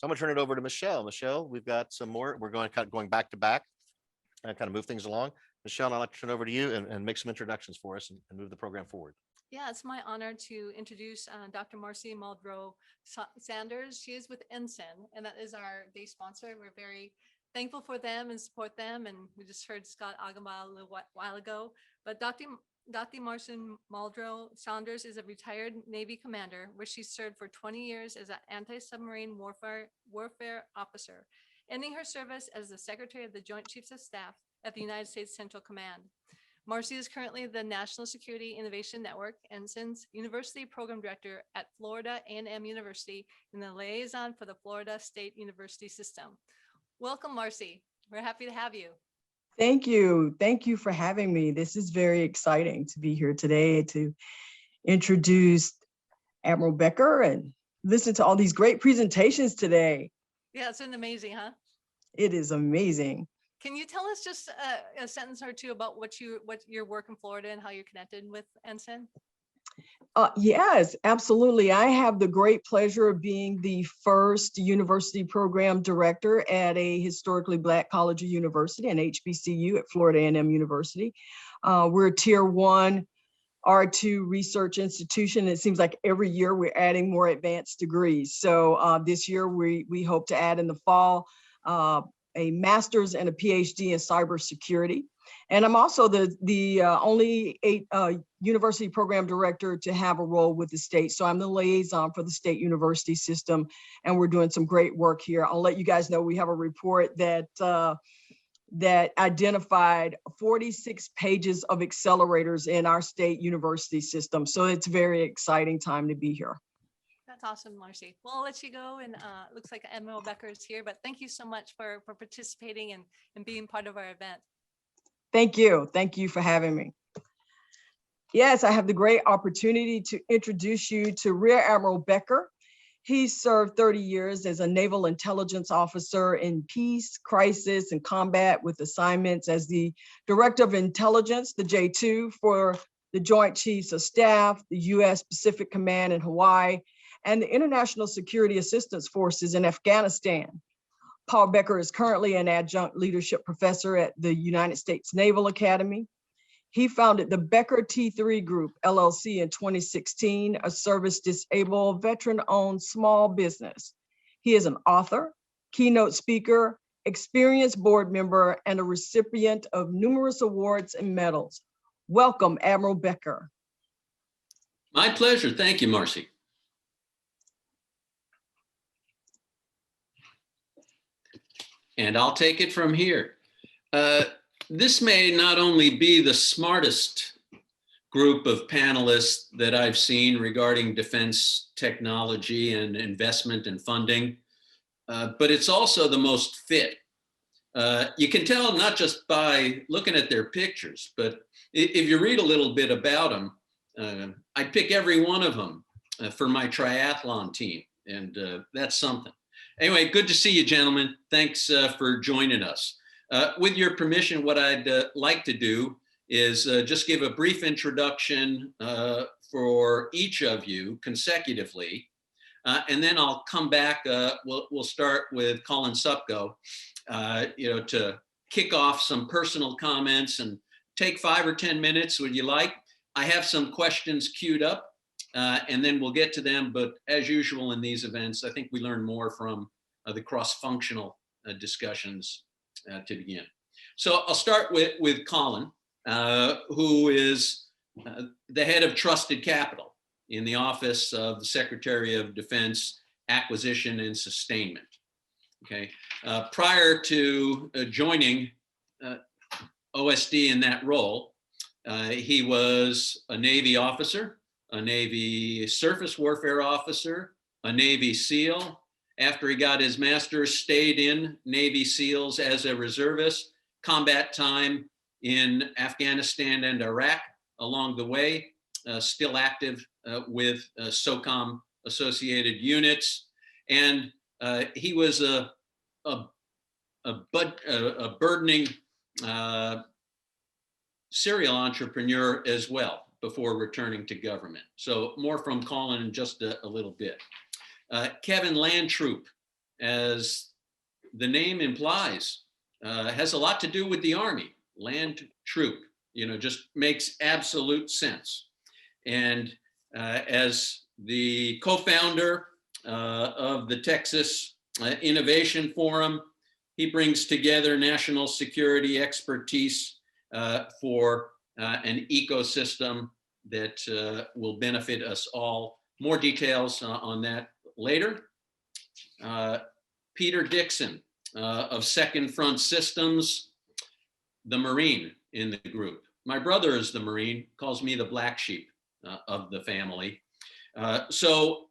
I'm going to turn it over to Michelle. Michelle, we've got some more. We're going back to back and kind of move things along. Michelle, I'd like to turn over to you and make some introductions for us and move the program forward. Yeah, it's my honor to introduce Dr. Marcy Muldrow Sanders. She is with Ensign, and that is our day sponsor. We're very thankful for them and support them. And we just heard Scott Agama a little while ago. But Dr. Marcy Muldrow Sanders is a retired Navy commander, where she served for 20 years as an anti-submarine warfare officer, ending her service as the Secretary of the Joint Chiefs of Staff at the United States Central Command. Marcy is currently the National Security Innovation Network, Ensign's University Program Director at Florida A&M University, and the liaison for the Florida State University System. Welcome, Marcy. We're happy to have you. Thank you. Thank you for having me. This is very exciting to be here today to introduce Admiral Becker and listen to all these great presentations today. Yeah, it's been amazing, huh? It is amazing. Can you tell us just a sentence or two about what your work in Florida and how you're connected with Ensign? Yes, absolutely. I have the great pleasure of being the first university program director at a historically Black college or university, an HBCU at Florida A&M University. We're a tier 1 R2 research institution. It seems like every year we're adding more advanced degrees. So this year we hope to add in the fall a master's and a PhD in cybersecurity. And I'm also the only university program director to have a role with the state. So I'm the liaison for the state university system, and we're doing some great work here. I'll let you guys know we have a report that identified 46 pages of accelerators in our state university system. So it's a very exciting time to be here. That's awesome, Marcy. Well, I'll let you go, and it looks like Admiral Becker is here, but thank you so much for participating and being part of our event. Thank you. Thank you for having me. Yes, I have the great opportunity to introduce you to Rear Admiral Becker. He served 30 years as a naval intelligence officer in peace, crisis, and combat, with assignments as the Director of Intelligence, the J2, for the Joint Chiefs of Staff, the U.S. Pacific Command in Hawaii, and the International Security Assistance Forces in Afghanistan. Paul Becker is currently an adjunct leadership professor at the United States Naval Academy. He founded the Becker T3 Group, LLC, in 2016, a service-disabled, veteran-owned small business. He is an author, keynote speaker, experienced board member, and a recipient of numerous awards and medals. Welcome, Admiral Becker. My pleasure. Thank you, Marcy. And I'll take it from here. This may not only be the smartest group of panelists that I've seen regarding defense technology and investment and funding, but it's also the most fit. You can tell not just by looking at their pictures, but if you read a little bit about them, I'd pick every one of them for my triathlon team, and that's something. Anyway, good to see you, gentlemen. Thanks for joining us. With your permission, what I'd like to do is just give a brief introduction for each of you consecutively, and then I'll come back. We'll start with Colin Supko, to kick off some personal comments and take 5 or 10 minutes, would you like? I have some questions queued up. And then we'll get to them. But as usual in these events, I think we learn more from the cross-functional discussions to begin. So I'll start with Colin, who is the head of Trusted Capital in the Office of the Secretary of Defense, Acquisition and Sustainment. Okay. Prior to joining OSD in that role, he was a Navy officer, a Navy surface warfare officer, a Navy SEAL. After he got his master's, stayed in Navy SEALs as a reservist, combat time in Afghanistan and Iraq along the way, still active with SOCOM associated units. And he was a burgeoning serial entrepreneur as well before returning to government. So more from Colin in just a little bit. Kevin Lantroop as the name implies, has a lot to do with the Army. Landtroop, just makes absolute sense. And as the co-founder of the Texas Innovation Forum, he brings together national security expertise for an ecosystem that will benefit us all. More details on that later. Peter Dixon of Second Front Systems, the Marine in the group. My brother is the Marine, calls me the black sheep of the family. So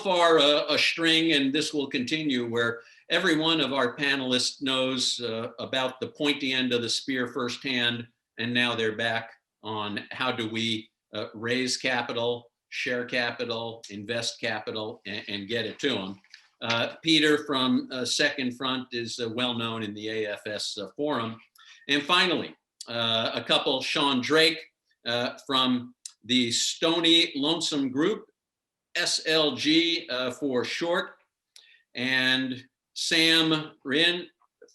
far a string, and this will continue, where every one of our panelists knows about the pointy end of the spear firsthand, and now they're back on how do we raise capital, share capital, invest capital, and get it to them. Peter from Second Front is well known in the AFS forum. And finally, a couple, Sean Drake from the Stony Lonesome Group, SLG for short, and Sam Riehn,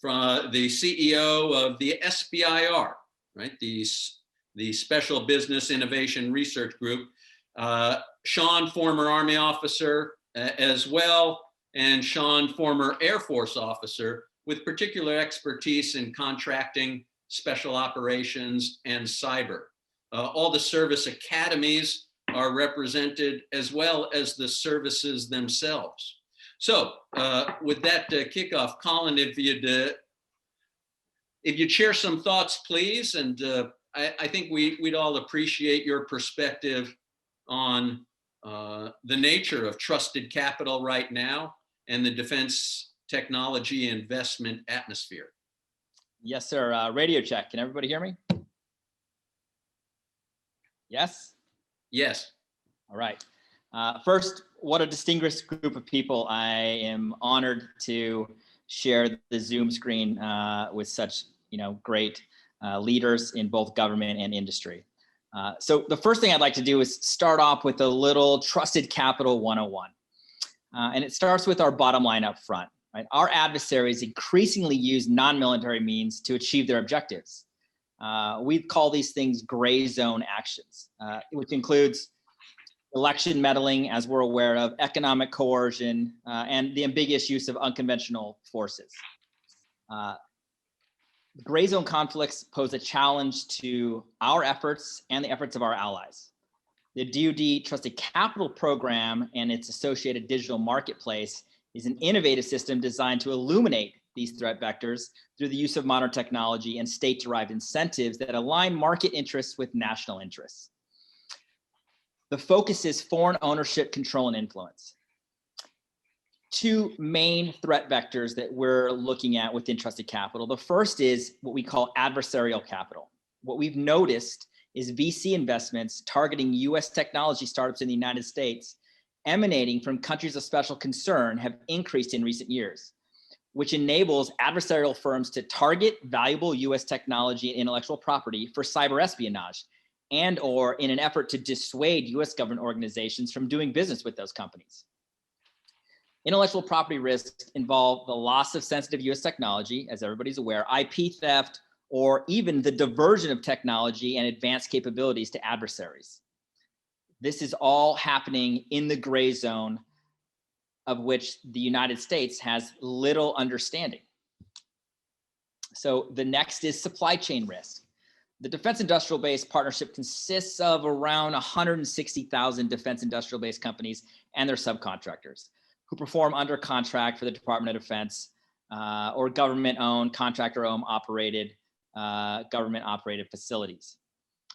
from the CEO of the SBIR, right? The Special Business Innovation Research Group. Sean, former Army officer as well, and Sean, former Air Force officer with particular expertise in contracting, special operations, and cyber. All the service academies are represented, as well as the services themselves. So with that kickoff, Colin, if you'd share some thoughts, please. And I think we'd all appreciate your perspective on the nature of trusted capital right now and the defense technology investment atmosphere. Yes, sir. Radio check. Can everybody hear me? Yes? Yes. All right. First, what a distinguished group of people. I am honored to share the Zoom screen with such great leaders in both government and industry. So the first thing I'd like to do is start off with a little Trusted Capital 101. And it starts with our bottom line up front. Right? Our adversaries increasingly use non-military means to achieve their objectives. We call these things gray zone actions, which includes election meddling, as we're aware of, economic coercion, and the ambiguous use of unconventional forces. Gray zone conflicts pose a challenge to our efforts and the efforts of our allies. The DoD Trusted Capital Program and its associated digital marketplace is an innovative system designed to illuminate these threat vectors through the use of modern technology and state-derived incentives that align market interests with national interests. The focus is foreign ownership, control, and influence. Two main threat vectors that we're looking at within Trusted Capital. The first is what we call adversarial capital. What we've noticed is VC investments targeting US technology startups in the United States emanating from countries of special concern have increased in recent years, which enables adversarial firms to target valuable US technology and intellectual property for cyber espionage and or in an effort to dissuade US government organizations from doing business with those companies. Intellectual property risks involve the loss of sensitive US technology, as everybody's aware, IP theft, or even the diversion of technology and advanced capabilities to adversaries. This is all happening in the gray zone of which the United States has little understanding. So the next is supply chain risk. The Defense Industrial Base Partnership consists of around 160,000 defense industrial base companies and their subcontractors who perform under contract for the Department of Defense or government-owned, contractor-owned, government-operated facilities.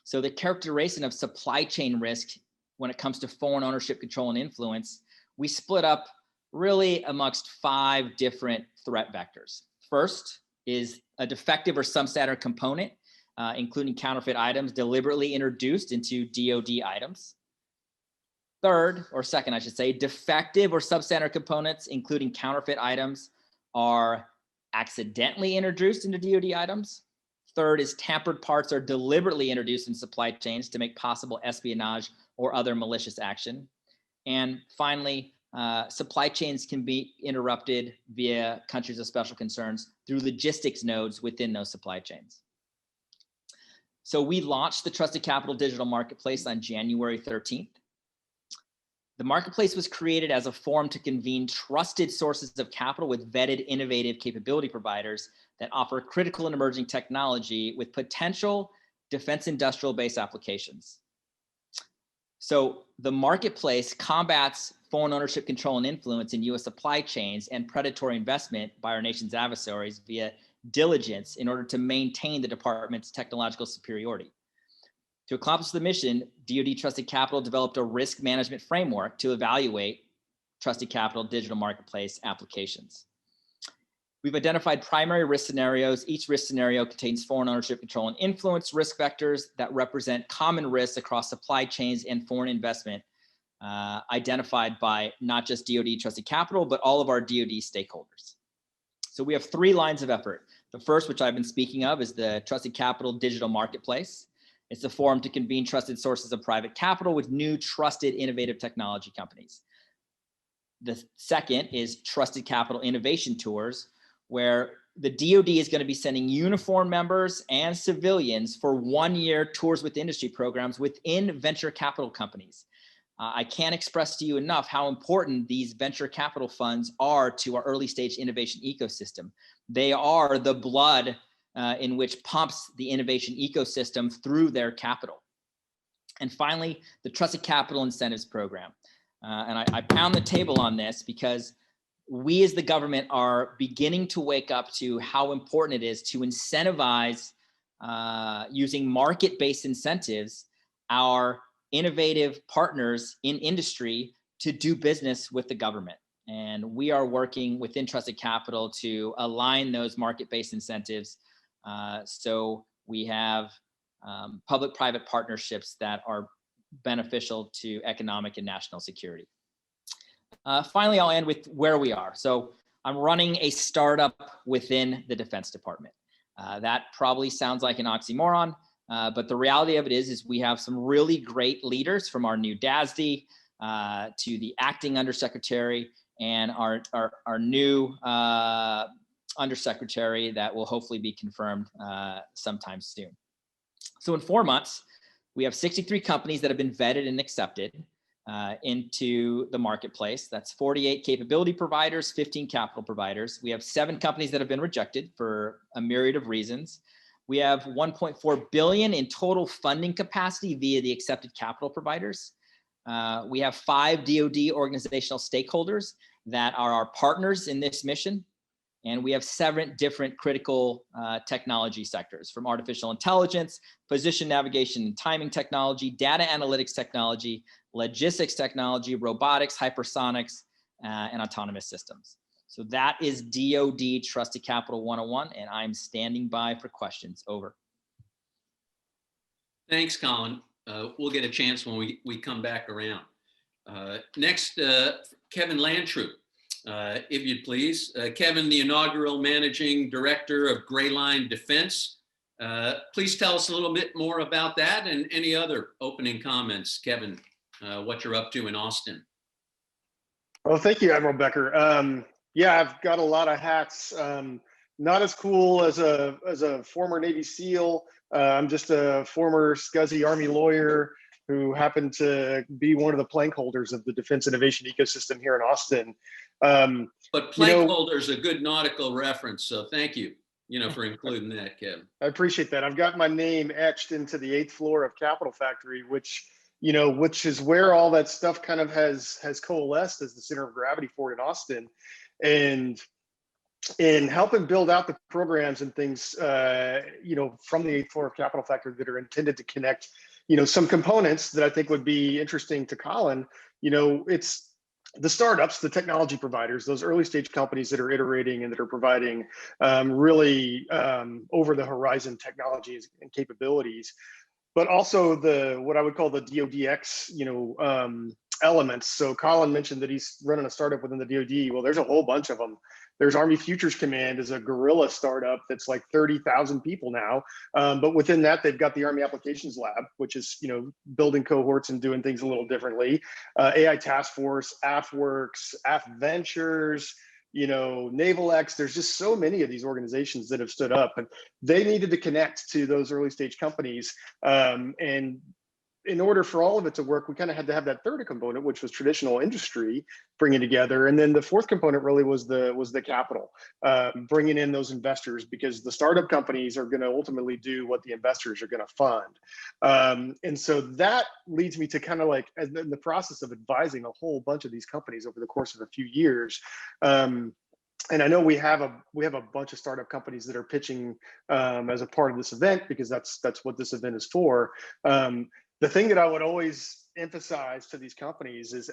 So the characterization of supply chain risk when it comes to foreign ownership, control, and influence, we split up really amongst 5 different threat vectors. First is a defective or substandard component, including counterfeit items deliberately introduced into DoD items. Third, or second, I should say, defective or substandard components, including counterfeit items, are accidentally introduced into DoD items. Third is tampered parts are deliberately introduced in supply chains to make possible espionage or other malicious action. And finally, supply chains can be interrupted via countries of special concerns through logistics nodes within those supply chains. So we launched the Trusted Capital Digital Marketplace on January 13th. The marketplace was created as a forum to convene trusted sources of capital with vetted innovative capability providers that offer critical and emerging technology with potential defense industrial base applications. So the marketplace combats foreign ownership, control, and influence in US supply chains and predatory investment by our nation's adversaries via diligence in order to maintain the department's technological superiority. To accomplish the mission, DoD Trusted Capital developed a risk management framework to evaluate Trusted Capital digital marketplace applications. We've identified primary risk scenarios. Each risk scenario contains foreign ownership, control, and influence risk vectors that represent common risks across supply chains and foreign investment, identified by not just DoD Trusted Capital, but all of our DoD stakeholders. So we have 3 lines of effort. The first, which I've been speaking of, is the Trusted Capital Digital Marketplace. It's the forum to convene trusted sources of private capital with new, trusted, innovative technology companies. The second is Trusted Capital Innovation Tours, where the DoD is going to be sending uniformed members and civilians for 1-year tours with industry programs within venture capital companies. I can't express to you enough how important these venture capital funds are to our early stage innovation ecosystem. They are the blood in which pumps the innovation ecosystem through their capital. And finally, the Trusted Capital Incentives Program. And I pound the table on this because we as the government are beginning to wake up to how important it is to incentivize using market-based incentives our innovative partners in industry to do business with the government. And we are working within Trusted Capital to align those market-based incentives. So we have public-private partnerships that are beneficial to economic and national security. Finally, I'll end with where we are. So I'm running a startup within the Defense Department. That probably sounds like an oxymoron, but the reality of it is we have some really great leaders, from our new DASD to the acting undersecretary and our new undersecretary that will hopefully be confirmed sometime soon. So in 4 months, we have 63 companies that have been vetted and accepted into the marketplace. That's 48 capability providers, 15 capital providers. We have 7 companies that have been rejected for a myriad of reasons. We have 1.4 billion in total funding capacity via the accepted capital providers. We have 5 DoD organizational stakeholders that are our partners in this mission. And we have 7 different critical technology sectors, from artificial intelligence, position navigation and timing technology, data analytics technology, logistics technology, robotics, hypersonics, and autonomous systems. So that is DoD Trusted Capital 101, and I'm standing by for questions. Over. Thanks, Colin. We'll get a chance when we come back around. Next, Kevin Lantroop. If you'd please. Kevin, the inaugural managing director of Gray Line Defense. Please tell us a little bit more about that and any other opening comments, Kevin, what you're up to in Austin. Well, thank you, Admiral Becker. Yeah, I've got a lot of hats. Not as cool as a former Navy SEAL. I'm just a former scuzzy Army lawyer who happened to be one of the plank holders of the defense innovation ecosystem here in Austin. But plank holder is a good nautical reference, so thank you, for including that, Kevin. I appreciate that. I've got my name etched into the 8th floor of Capitol Factory, which is where all that stuff kind of has coalesced as the center of gravity for it in Austin. And in helping build out the programs and things, from the 8th floor of Capitol Factory that are intended to connect, some components that I think would be interesting to Colin. It's the startups, the technology providers, those early stage companies that are iterating and that are providing really over the horizon technologies and capabilities, but also what I would call the DoDX, elements. So Colin mentioned that he's running a startup within the DoD. Well, there's a whole bunch of them. There's Army Futures Command is a guerrilla startup that's like 30,000 people now. But within that, they've got the Army Applications Lab, which is, building cohorts and doing things a little differently. AI Task Force, AFWorks, AFVentures, Naval X. There's just so many of these organizations that have stood up, and they needed to connect to those early stage companies. And in order for all of it to work, we kind of had to have that third component, which was traditional industry bringing together. And then the fourth component really was the capital, bringing in those investors, because the startup companies are going to ultimately do what the investors are going to fund. And so that leads me to kind of like, in the process of advising a whole bunch of these companies over the course of a few years. And I know we have a bunch of startup companies that are pitching as a part of this event, because that's what this event is for. The thing that I would always emphasize to these companies is,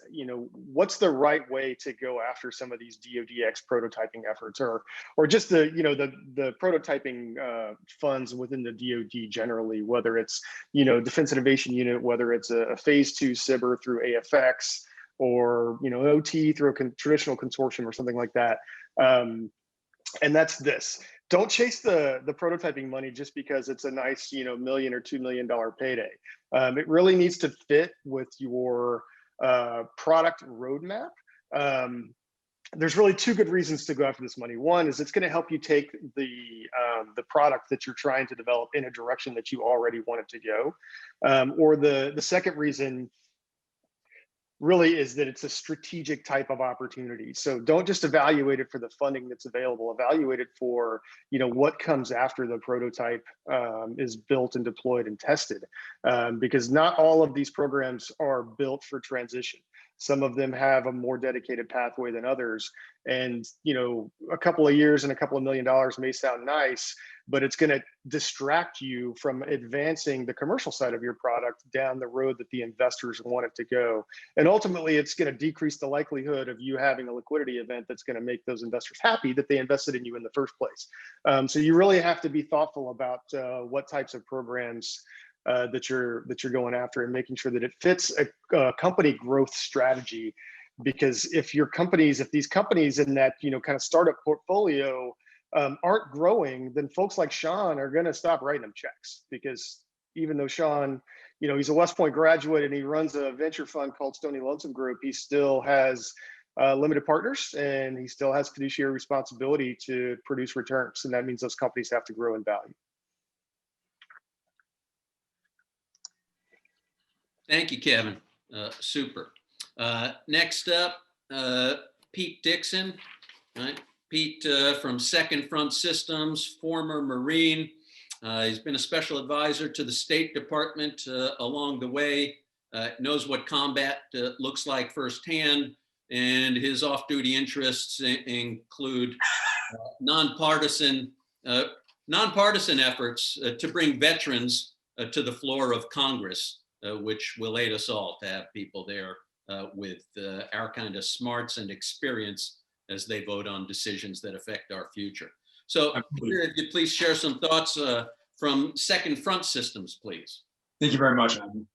what's the right way to go after some of these DoDX prototyping efforts, or just the prototyping funds within the DoD generally, whether it's, Defense Innovation Unit, whether it's a phase 2 SBIR through AFX, or, OT through a traditional consortium or something like that. And that's this. Don't chase the prototyping money just because it's a nice, $1 million or $2 million payday. It really needs to fit with your product roadmap. There's really two good reasons to go after this money. One is it's going to help you take the product that you're trying to develop in a direction that you already want it to go. Or the second reason really is that it's a strategic type of opportunity. So don't just evaluate it for the funding that's available, evaluate it for, what comes after the prototype is built and deployed and tested, because not all of these programs are built for transition. Some of them have a more dedicated pathway than others. And, a couple of years and a couple of $1 million may sound nice, but it's going to distract you from advancing the commercial side of your product down the road that the investors want it to go. And ultimately, it's going to decrease the likelihood of you having a liquidity event that's going to make those investors happy that they invested in you in the first place. So you really have to be thoughtful about what types of programs that you're going after, and making sure that it fits a company growth strategy. Because if these companies in that kind of startup portfolio aren't growing, then folks like Sean are going to stop writing them checks. Because even though Sean, he's a West Point graduate and he runs a venture fund called Stony Lonesome Group, he still has limited partners, and he still has fiduciary responsibility to produce returns, and that means those companies have to grow in value. Thank you, Kevin. Super. Next up, Pete Dixon. Right? Pete from Second Front Systems, former Marine. He's been a special advisor to the State Department along the way, knows what combat looks like firsthand, and his off-duty interests include nonpartisan efforts to bring veterans to the floor of Congress, which will aid us all to have people there with our kind of smarts and experience as they vote on decisions that affect our future. So Peter, if you please share some thoughts from Second Front Systems, please. Thank you very much, Adam.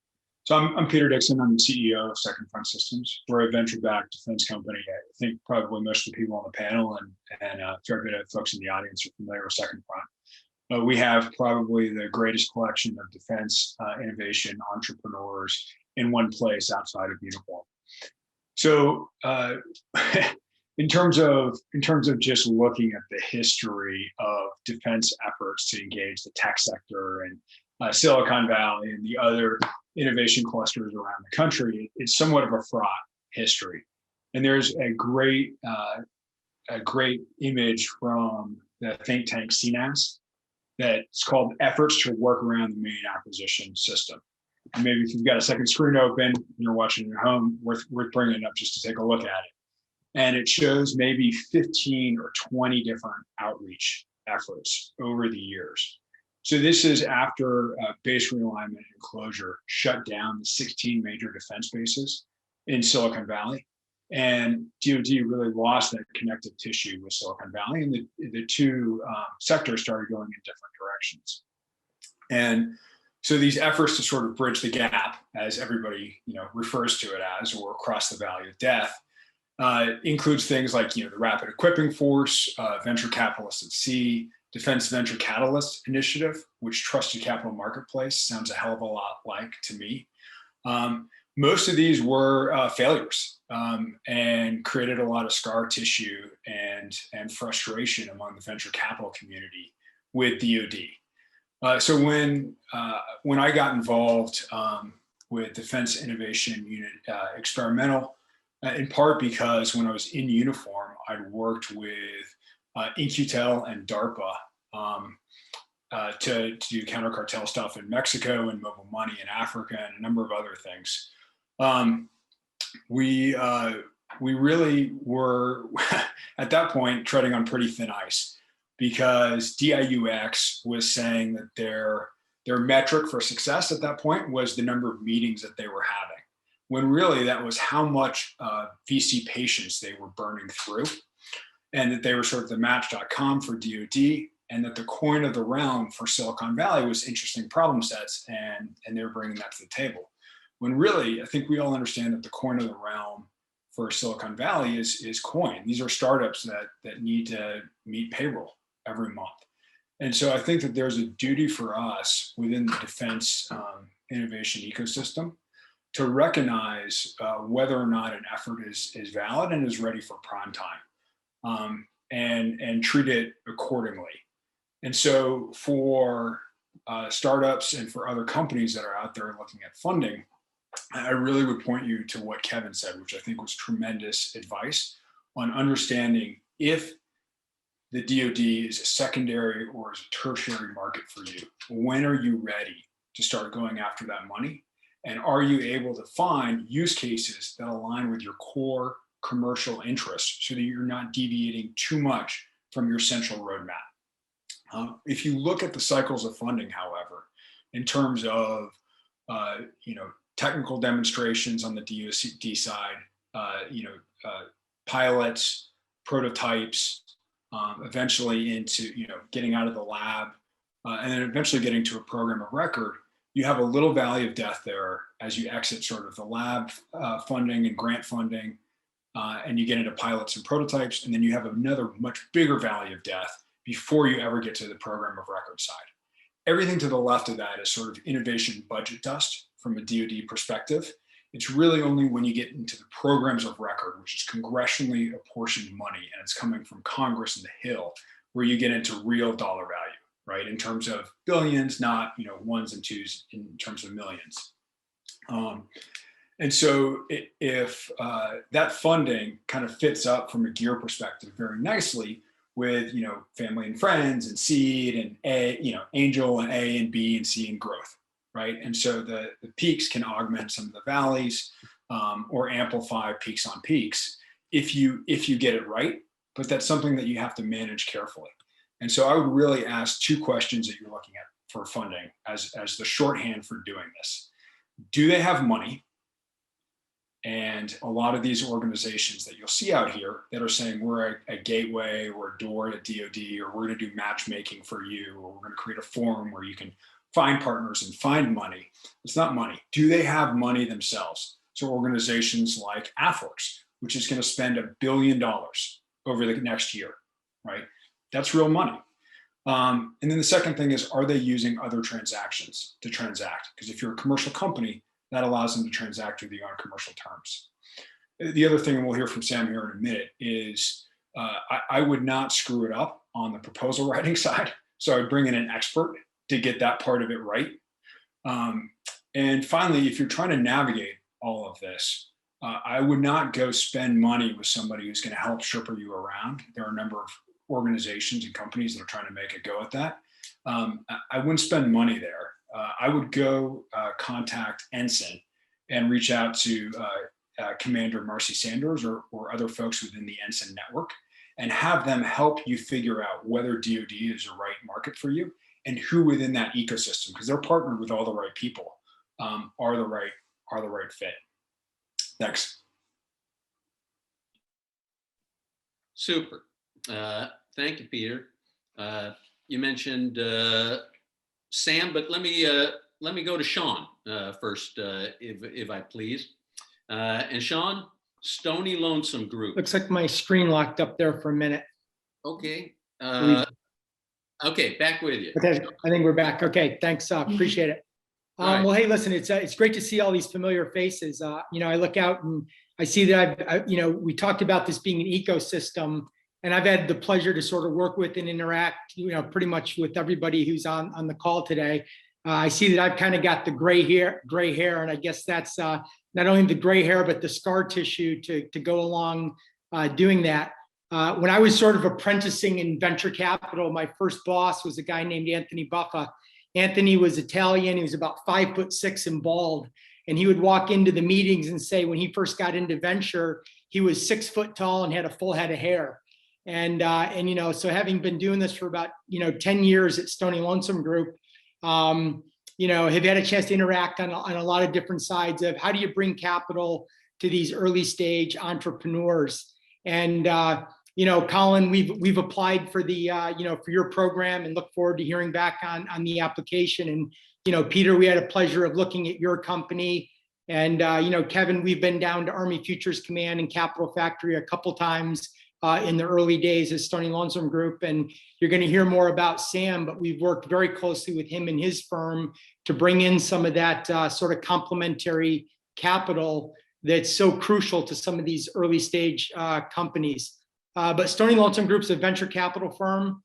So I'm Peter Dixon. I'm the CEO of Second Front Systems. We're a venture-backed defense company. I think probably most of the people on the panel and a fair bit of folks in the audience are familiar with Second Front. We have probably the greatest collection of defense innovation entrepreneurs in one place outside of uniform. So in terms of just looking at the history of defense efforts to engage the tech sector and Silicon Valley and the other innovation clusters around the country, it's somewhat of a fraught history. And there's a great image from the think tank CNAS that's called Efforts to Work Around the Main Acquisition System. And maybe if you've got a second screen open and you're watching at home, worth bringing it up just to take a look at it. And it shows maybe 15 or 20 different outreach efforts over the years. So this is after base realignment and closure shut down the 16 major defense bases in Silicon Valley. And DoD really lost that connective tissue with Silicon Valley, and the two sectors started going in different directions. And so these efforts to sort of bridge the gap, as everybody refers to it as, or across the valley of death, includes things like the Rapid Equipping Force, Venture Capitalists at Sea, Defense Venture Catalyst Initiative, which Trusted Capital Marketplace sounds a hell of a lot like to me. Most of these were failures and created a lot of scar tissue and frustration among the venture capital community with DoD. So when I got involved with Defense Innovation Unit Experimental, in part because when I was in uniform, I'd worked with In-Q-Tel and DARPA to do counter cartel stuff in Mexico and mobile money in Africa and a number of other things. We really were at that point treading on pretty thin ice, because DIUX was saying that their metric for success at that point was the number of meetings that they were having, when really that was how much VC patience they were burning through, and that they were sort of the Match.com for DoD, and that the coin of the realm for Silicon Valley was interesting problem sets, and they were bringing that to the table. When really, I think we all understand that the coin of the realm for Silicon Valley is coin. These are startups that need to meet payroll every month. And so I think that there's a duty for us within the defense innovation ecosystem to recognize whether or not an effort is valid and is ready for prime time, and treat it accordingly. And so for startups and for other companies that are out there looking at funding, I really would point you to what Kevin said, which I think was tremendous advice on understanding if the DoD is a secondary or is a tertiary market for you. When are you ready to start going after that money? And are you able to find use cases that align with your core commercial interests so that you're not deviating too much from your central roadmap? If you look at the cycles of funding, however, in terms of technical demonstrations on the DoD side, pilots, prototypes, eventually into getting out of the lab, and then eventually getting to a program of record, you have a little valley of death there as you exit sort of the lab funding and grant funding, and you get into pilots and prototypes, and then you have another much bigger valley of death before you ever get to the program of record side. Everything to the left of that is sort of innovation budget dust from a DoD perspective. It's really only when you get into the programs of record, which is congressionally apportioned money, and it's coming from Congress and the Hill, where you get into real dollar value, right? In terms of billions, not ones and twos in terms of millions. And so if that funding kind of fits up from a gear perspective very nicely with family and friends and seed and angel and A and B and C and growth, right? And so the peaks can augment some of the valleys or amplify peaks on peaks if you get it right, but that's something that you have to manage carefully. And so I would really ask two questions that you're looking at for funding as the shorthand for doing this. Do they have money? And a lot of these organizations that you'll see out here that are saying we're a gateway or a door to DoD, or we're going to do matchmaking for you, or we're going to create a forum where you can find partners and find money. It's not money. Do they have money themselves? So organizations like AFWorks, which is going to spend $1 billion over the next year, right? That's real money. And then the second thing is, are they using other transactions to transact? Because if you're a commercial company, that allows them to transact with you on commercial terms. The other thing, and we'll hear from Sam here in a minute, is I would not screw it up on the proposal writing side. So I'd bring in an expert to get that part of it right. And finally, if you're trying to navigate all of this, I would not go spend money with somebody who's going to help Sherpa you around. There are a number of organizations and companies that are trying to make a go at that. I wouldn't spend money there. I would go contact Ensign and reach out to Commander Marcy Sanders or other folks within the Ensign network, and have them help you figure out whether DoD is the right market for you and who within that ecosystem, because they're partnered with all the right people, are the right fit. Thanks. Super. Thank you, Peter. You mentioned Sam, but let me let me go to Sean first, if I please. And Sean, Stony Lonesome Group. Looks like my screen locked up there for a minute. Okay. We- Okay, back with you. Okay, I think we're back. Okay, thanks. Appreciate it. Right. Well, hey, listen, it's great to see all these familiar faces. I look out and I see that we talked about this being an ecosystem, and I've had the pleasure to sort of work with and interact, pretty much with everybody who's on the call today. I see that I've kind of got the gray hair, and I guess that's not only the gray hair, but the scar tissue to go along doing that. When I was sort of apprenticing in venture capital, my first boss was a guy named Anthony Buffa. Anthony was Italian. He was about 5'6" and bald. And he would walk into the meetings and say, when he first got into venture, he was 6 foot tall and had a full head of hair. And so having been doing this for about, 10 years at Stony Lonesome Group, have had a chance to interact on a lot of different sides of how do you bring capital to these early stage entrepreneurs. And, Colin, we've applied for the, for your program and look forward to hearing back on the application. And, Peter, we had a pleasure of looking at your company. And, Kevin, we've been down to Army Futures Command and Capital Factory a couple times in the early days as Stony Lonesome Group. And you're going to hear more about Sam, but we've worked very closely with him and his firm to bring in some of that sort of complementary capital that's so crucial to some of these early stage companies. But Stony Lonesome Group's a venture capital firm.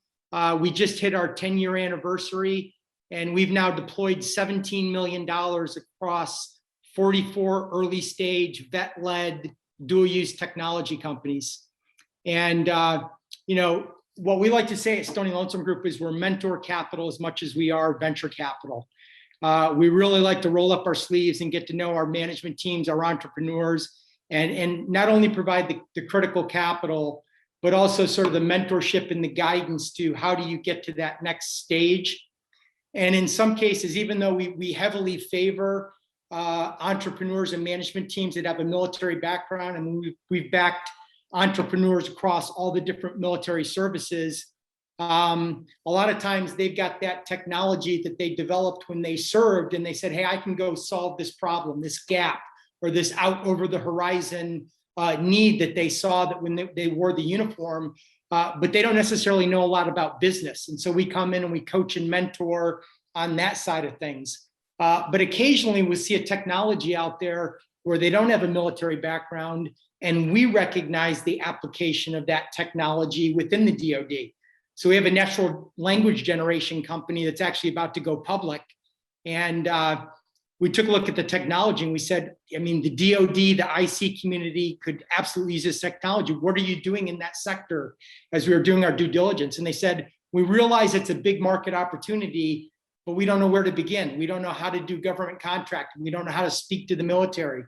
We just hit our 10-year anniversary, and we've now deployed $17 million across 44 early stage vet-led dual-use technology companies. And, what we like to say at Stony Lonesome Group is we're mentor capital as much as we are venture capital. We really like to roll up our sleeves and get to know our management teams, our entrepreneurs, and not only provide the critical capital, but also sort of the mentorship and the guidance to how do you get to that next stage. And in some cases, even though we heavily favor entrepreneurs and management teams that have a military background, and we've backed entrepreneurs across all the different military services, a lot of times they've got that technology that they developed when they served, and they said, hey, I can go solve this problem, this gap, or this out over the horizon need that they saw that when they wore the uniform, but they don't necessarily know a lot about business. And so we come in and we coach and mentor on that side of things. But occasionally we see a technology out there where they don't have a military background, and we recognize the application of that technology within the DoD. So we have a natural language generation company that's actually about to go public. And we took a look at the technology and we said, I mean, the DoD, the IC community could absolutely use this technology. What are you doing in that sector as we were doing our due diligence? And they said, we realize it's a big market opportunity, but we don't know where to begin. We don't know how to do government contracting. We don't know how to speak to the military.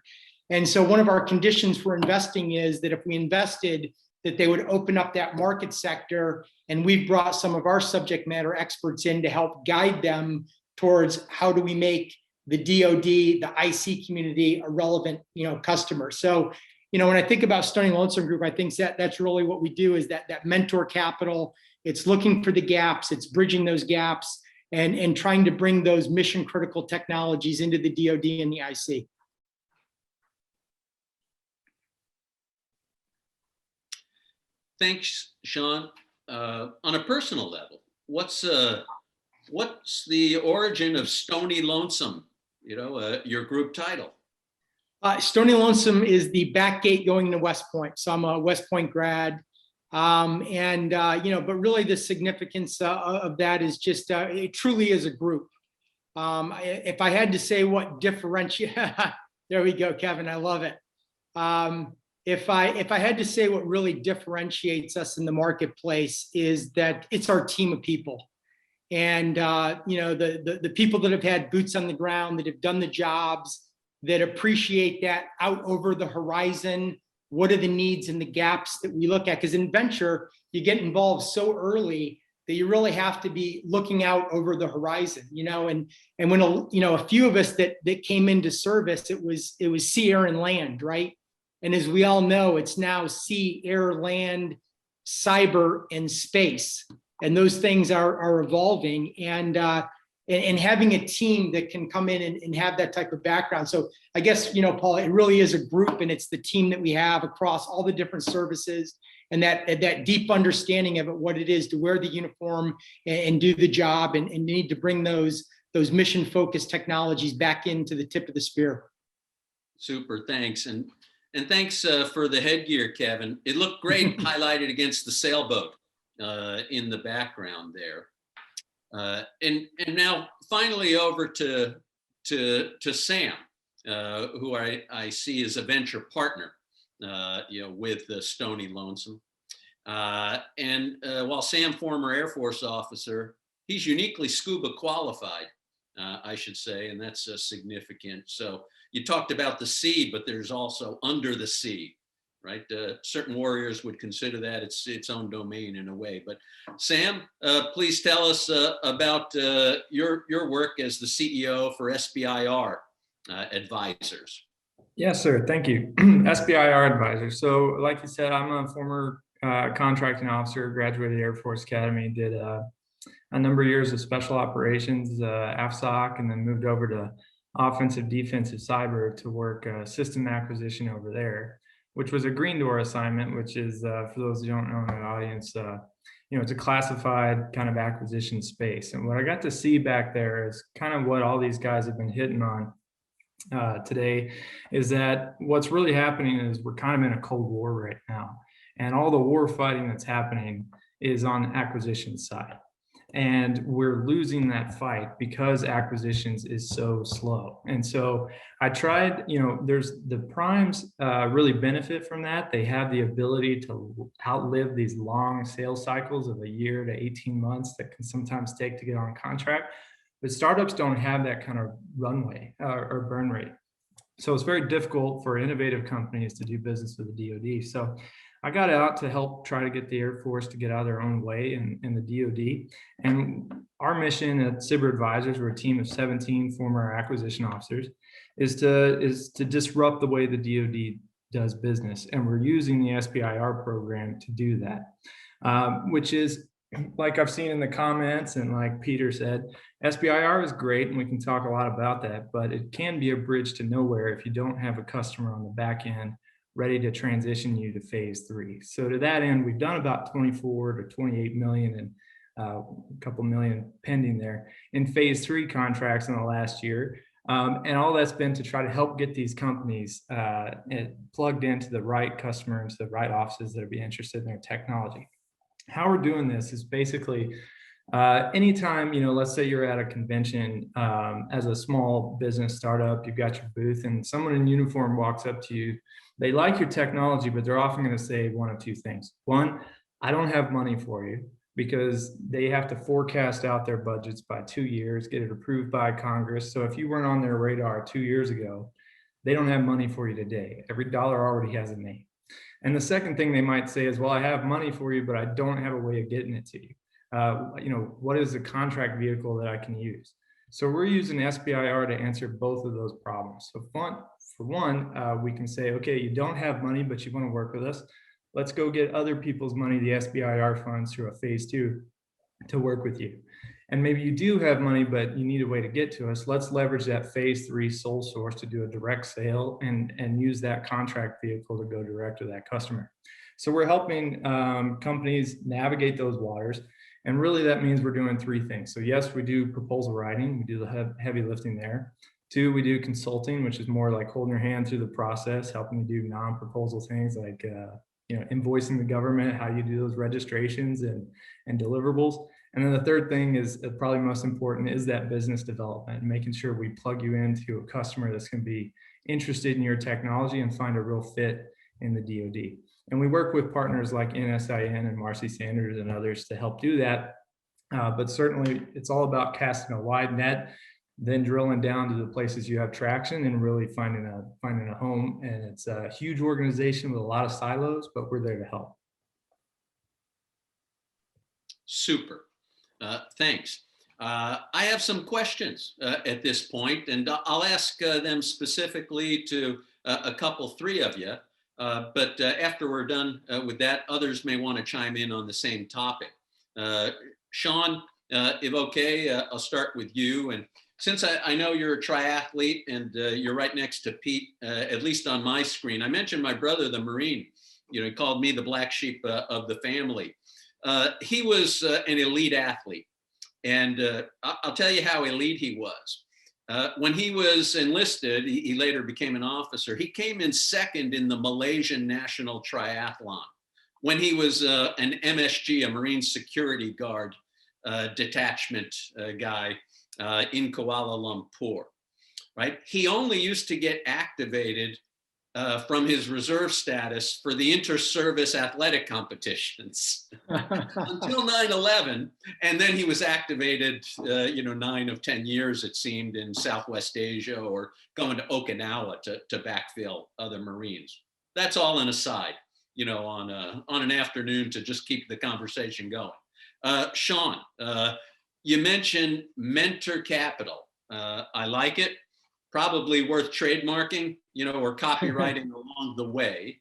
And so one of our conditions for investing is that if we invested, that they would open up that market sector. And we've brought some of our subject matter experts in to help guide them towards how do we make the DoD, the IC community a relevant, customer. So, when I think about Stony Lonesome Group, I think that's really what we do is that mentor capital. It's looking for the gaps, it's bridging those gaps, and trying to bring those mission critical technologies into the DoD and the IC. Thanks, Sean. On a personal level, what's the origin of Stony Lonesome? Your group title. Stony Lonesome is the back gate going to West Point. So I'm a West Point grad. But really the significance of that is just, it truly is a group. If I had to say what differentiates, there we go, Kevin, I love it. If I had to say what really differentiates us in the marketplace is that it's our team of people. And, the people that have had boots on the ground, that have done the jobs, that appreciate that out over the horizon. What are the needs and the gaps that we look at? Because in venture, you get involved so early that you really have to be looking out over the horizon, and when, a few of us that came into service, it was sea, air, and land, right? And as we all know, it's now sea, air, land, cyber, and space. And those things are evolving. And and having a team that can come in and have that type of background. So I guess, Paul, it really is a group, and it's the team that we have across all the different services, and that deep understanding of what it is to wear the uniform and do the job, and need to bring those mission focused technologies back into the tip of the spear. Super, thanks. And thanks for the headgear, Kevin. It looked great highlighted against the sailboat in the background there. And now finally over to Sam, who I see as a venture partner, with Stony Lonesome. And while Sam, former Air Force officer, he's uniquely scuba qualified, I should say, and that's significant. So you talked about the sea, but there's also under the sea, right? Certain warriors would consider that its own domain in a way. But Sam, please tell us about your work as the CEO for SBIR Advisors. Yes, sir. Thank you. SBIR Advisors. So like you said, I'm a former contracting officer, graduated Air Force Academy, did a number of years of special operations, AFSOC, and then moved over to offensive, defensive cyber to work system acquisition over there, which was a green door assignment, which is, for those who don't know in the audience, it's a classified kind of acquisition space. And what I got to see back there is kind of what all these guys have been hitting on today, is that what's really happening is we're kind of in a Cold War right now. And all the war fighting that's happening is on the acquisition side. And we're losing that fight because acquisitions is so slow. And so I tried, there's the primes really benefit from that. They have the ability to outlive these long sales cycles of a year to 18 months that can sometimes take to get on contract. But startups don't have that kind of runway or burn rate. So it's very difficult for innovative companies to do business with the DoD. So I got out to help try to get the Air Force to get out of their own way in the DoD. And our mission at Cyber Advisors, we're a team of 17 former acquisition officers, is to disrupt the way the DoD does business. And we're using the SBIR program to do that, which is, like I've seen in the comments and like Peter said, SBIR is great and we can talk a lot about that, but it can be a bridge to nowhere if you don't have a customer on the back end ready to transition you to phase 3. So to that end, we've done about 24 to 28 million and a couple million pending there in phase 3 contracts in the last year. And all that's been to try to help get these companies plugged into the right customers, the right offices that would be interested in their technology. How we're doing this is basically anytime, let's say you're at a convention as a small business startup, you've got your booth and someone in uniform walks up to you. They like your technology, but they're often going to say one of two things. One, I don't have money for you, because they have to forecast out their budgets by 2 years, get it approved by Congress. So if you weren't on their radar 2 years ago, they don't have money for you today. Every dollar already has a name. And the second thing they might say is, well, I have money for you, but I don't have a way of getting it to you. What is the contract vehicle that I can use? So we're using SBIR to answer both of those problems. So for one, we can say, okay, you don't have money, but you want to work with us. Let's go get other people's money, the SBIR funds, through a phase 2 to work with you. And maybe you do have money, but you need a way to get to us. Let's leverage that phase 3 sole source to do a direct sale and use that contract vehicle to go direct to that customer. So we're helping companies navigate those waters. And really that means we're doing 3 things. So yes, we do proposal writing. We do the heavy lifting there. 2, we do consulting, which is more like holding your hand through the process, helping you do non-proposal things like invoicing the government, how you do those registrations and deliverables. And then the third thing is probably most important, is that business development, making sure we plug you into a customer that's going to be interested in your technology and find a real fit in the DoD. And we work with partners like NSIN and Marcy Sanders and others to help do that. But certainly it's all about casting a wide net, then drilling down to the places you have traction and really finding a home. And it's a huge organization with a lot of silos, but we're there to help. Super. Thanks. I have some questions at this point, and I'll ask them specifically to a couple, 3 of you. But after we're done with that, others may want to chime in on the same topic. Sean, If okay, I'll start with you. And since I know you're a triathlete and you're right next to Pete, at least on my screen, I mentioned my brother, the Marine. You know, he called me the black sheep of the family. He was an elite athlete. And I'll tell you how elite he was. When he was enlisted, he later became an officer. He came in second in the Malaysian National Triathlon when he was an MSG, a Marine Security Guard detachment guy in Kuala Lumpur, right? He only used to get activated from his reserve status for the inter-service athletic competitions until 9/11. And then he was activated, 9 of 10 years, it seemed, in Southwest Asia or going to Okinawa to backfill other Marines. That's all an aside, on an afternoon to just keep the conversation going. Sean, you mentioned mentor capital. I like it. Probably worth trademarking, or copywriting along the way.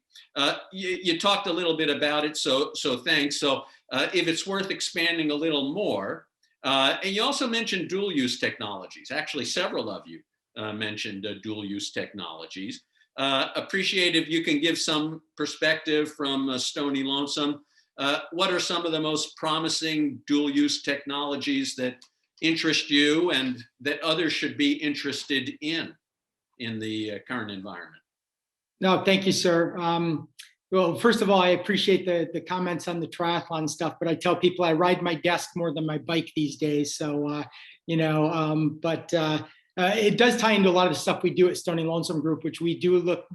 You talked a little bit about it, so thanks. So if it's worth expanding a little more, and you also mentioned dual use technologies. Actually, several of you mentioned dual use technologies. Appreciate if you can give some perspective from Stony Lonesome. What are some of the most promising dual use technologies that interest you and that others should be interested in the current environment? No, thank you, sir. Well, first of all, I appreciate the comments on the triathlon stuff, but I tell people I ride my desk more than my bike these days. So, it does tie into a lot of the stuff we do at Stony Lonesome Group, which we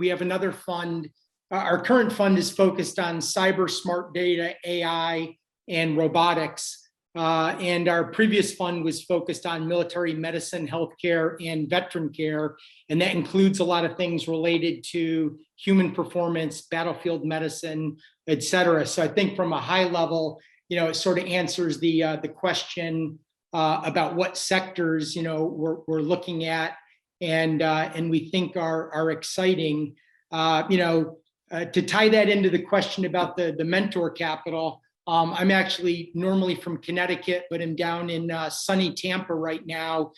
have another fund. Our current fund is focused on cyber smart data, AI, and robotics. And our previous fund was focused on military medicine, healthcare, and veteran care. And that includes a lot of things related to human performance, battlefield medicine, et cetera. So I think from a high level, it sort of answers the question about what sectors, we're looking at and we think are exciting. To tie that into the question about the mentor capital, I'm actually normally from Connecticut, but I'm down in sunny Tampa right now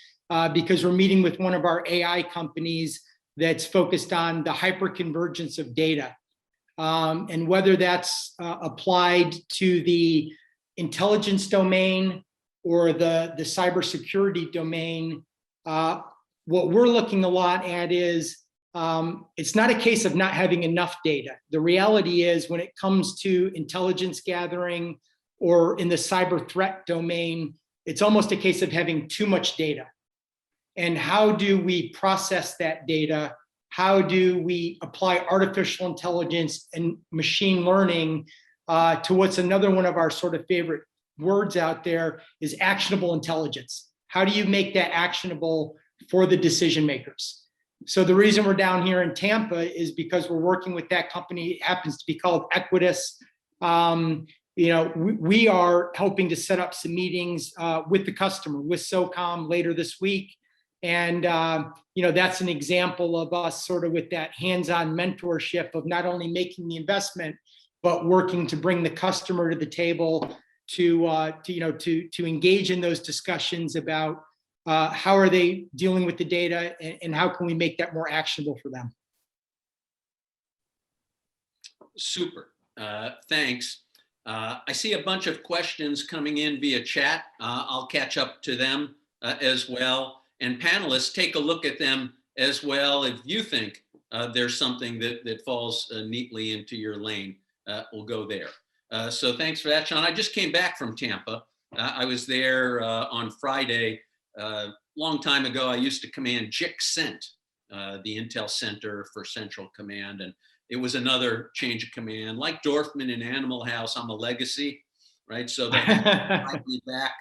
because we're meeting with one of our AI companies that's focused on the hyperconvergence of data. And whether that's applied to the intelligence domain or the cybersecurity domain, what we're looking a lot at is it's not a case of not having enough data. The reality is when it comes to intelligence gathering or in the cyber threat domain, it's almost a case of having too much data. And how do we process that data? How do we apply artificial intelligence and machine learning to what's another one of our sort of favorite words out there is actionable intelligence? How do you make that actionable for the decision makers? So the reason we're down here in Tampa is because we're working with that company. It happens to be called Equitas. We are helping to set up some meetings with the customer, with SOCOM later this week. And, that's an example of us sort of with that hands-on mentorship of not only making the investment, but working to bring the customer to the table to engage in those discussions about how are they dealing with the data and how can we make that more actionable for them? Super, thanks. I see a bunch of questions coming in via chat. I'll catch up to them as well. And panelists, take a look at them as well. If you think there's something that falls neatly into your lane, we'll go there. So thanks for that, Sean. I just came back from Tampa. I was there on Friday. Long time ago, I used to command JIC-CENT, the Intel Center for Central Command. And it was another change of command. Like Dorfman in Animal House, I'm a legacy, right? So they brought me back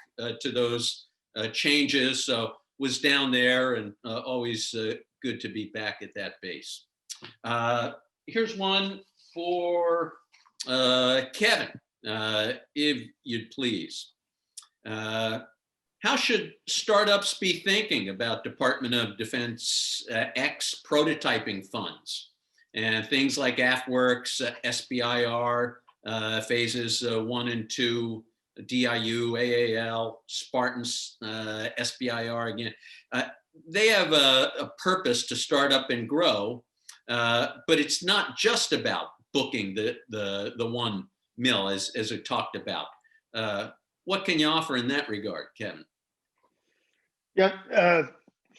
to those changes. So was down there and always good to be back at that base. Here's one for Kevin, if you'd please. How should startups be thinking about Department of Defense X prototyping funds and things like AFWorks, SBIR, phases 1 and 2, DIU, AAL, Spartans, SBIR again. They have a purpose to start up and grow, but it's not just about booking the 1 mil as we talked about. What can you offer in that regard, Kevin? Yeah,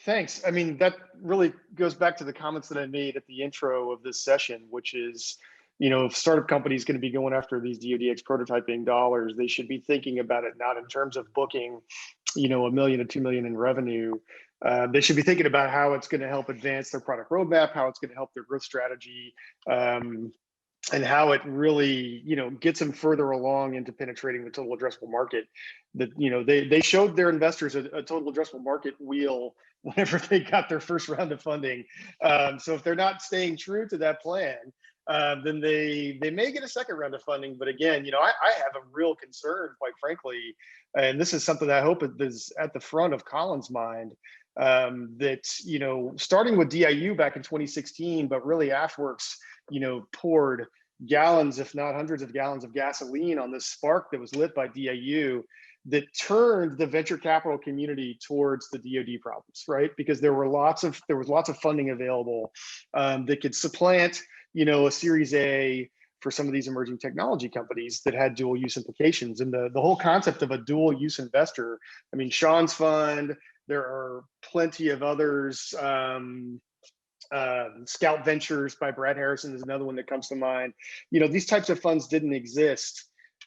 thanks. I mean, that really goes back to the comments that I made at the intro of this session, which is, if startup companies going to be going after these DoDX prototyping dollars, they should be thinking about it not in terms of booking, $1 million to $2 million in revenue. They should be thinking about how it's going to help advance their product roadmap, how it's going to help their growth strategy, and how it really, gets them further along into penetrating the total addressable market. That, they showed their investors a total addressable market wheel whenever they got their first round of funding. So if they're not staying true to that plan, then they may get a second round of funding. But again, I have a real concern, quite frankly, and this is something that I hope is at the front of Colin's mind, that, starting with DIU back in 2016, but really AFWorks, poured gallons, if not hundreds of gallons of gasoline on this spark that was lit by DIU that turned the venture capital community towards the DoD problems, right? Because there was lots of funding available that could supplant, a Series A for some of these emerging technology companies that had dual use implications. And the whole concept of a dual use investor, I mean, Sean's fund, there are plenty of others. Scout Ventures by Brad Harrison is another one that comes to mind. These types of funds didn't exist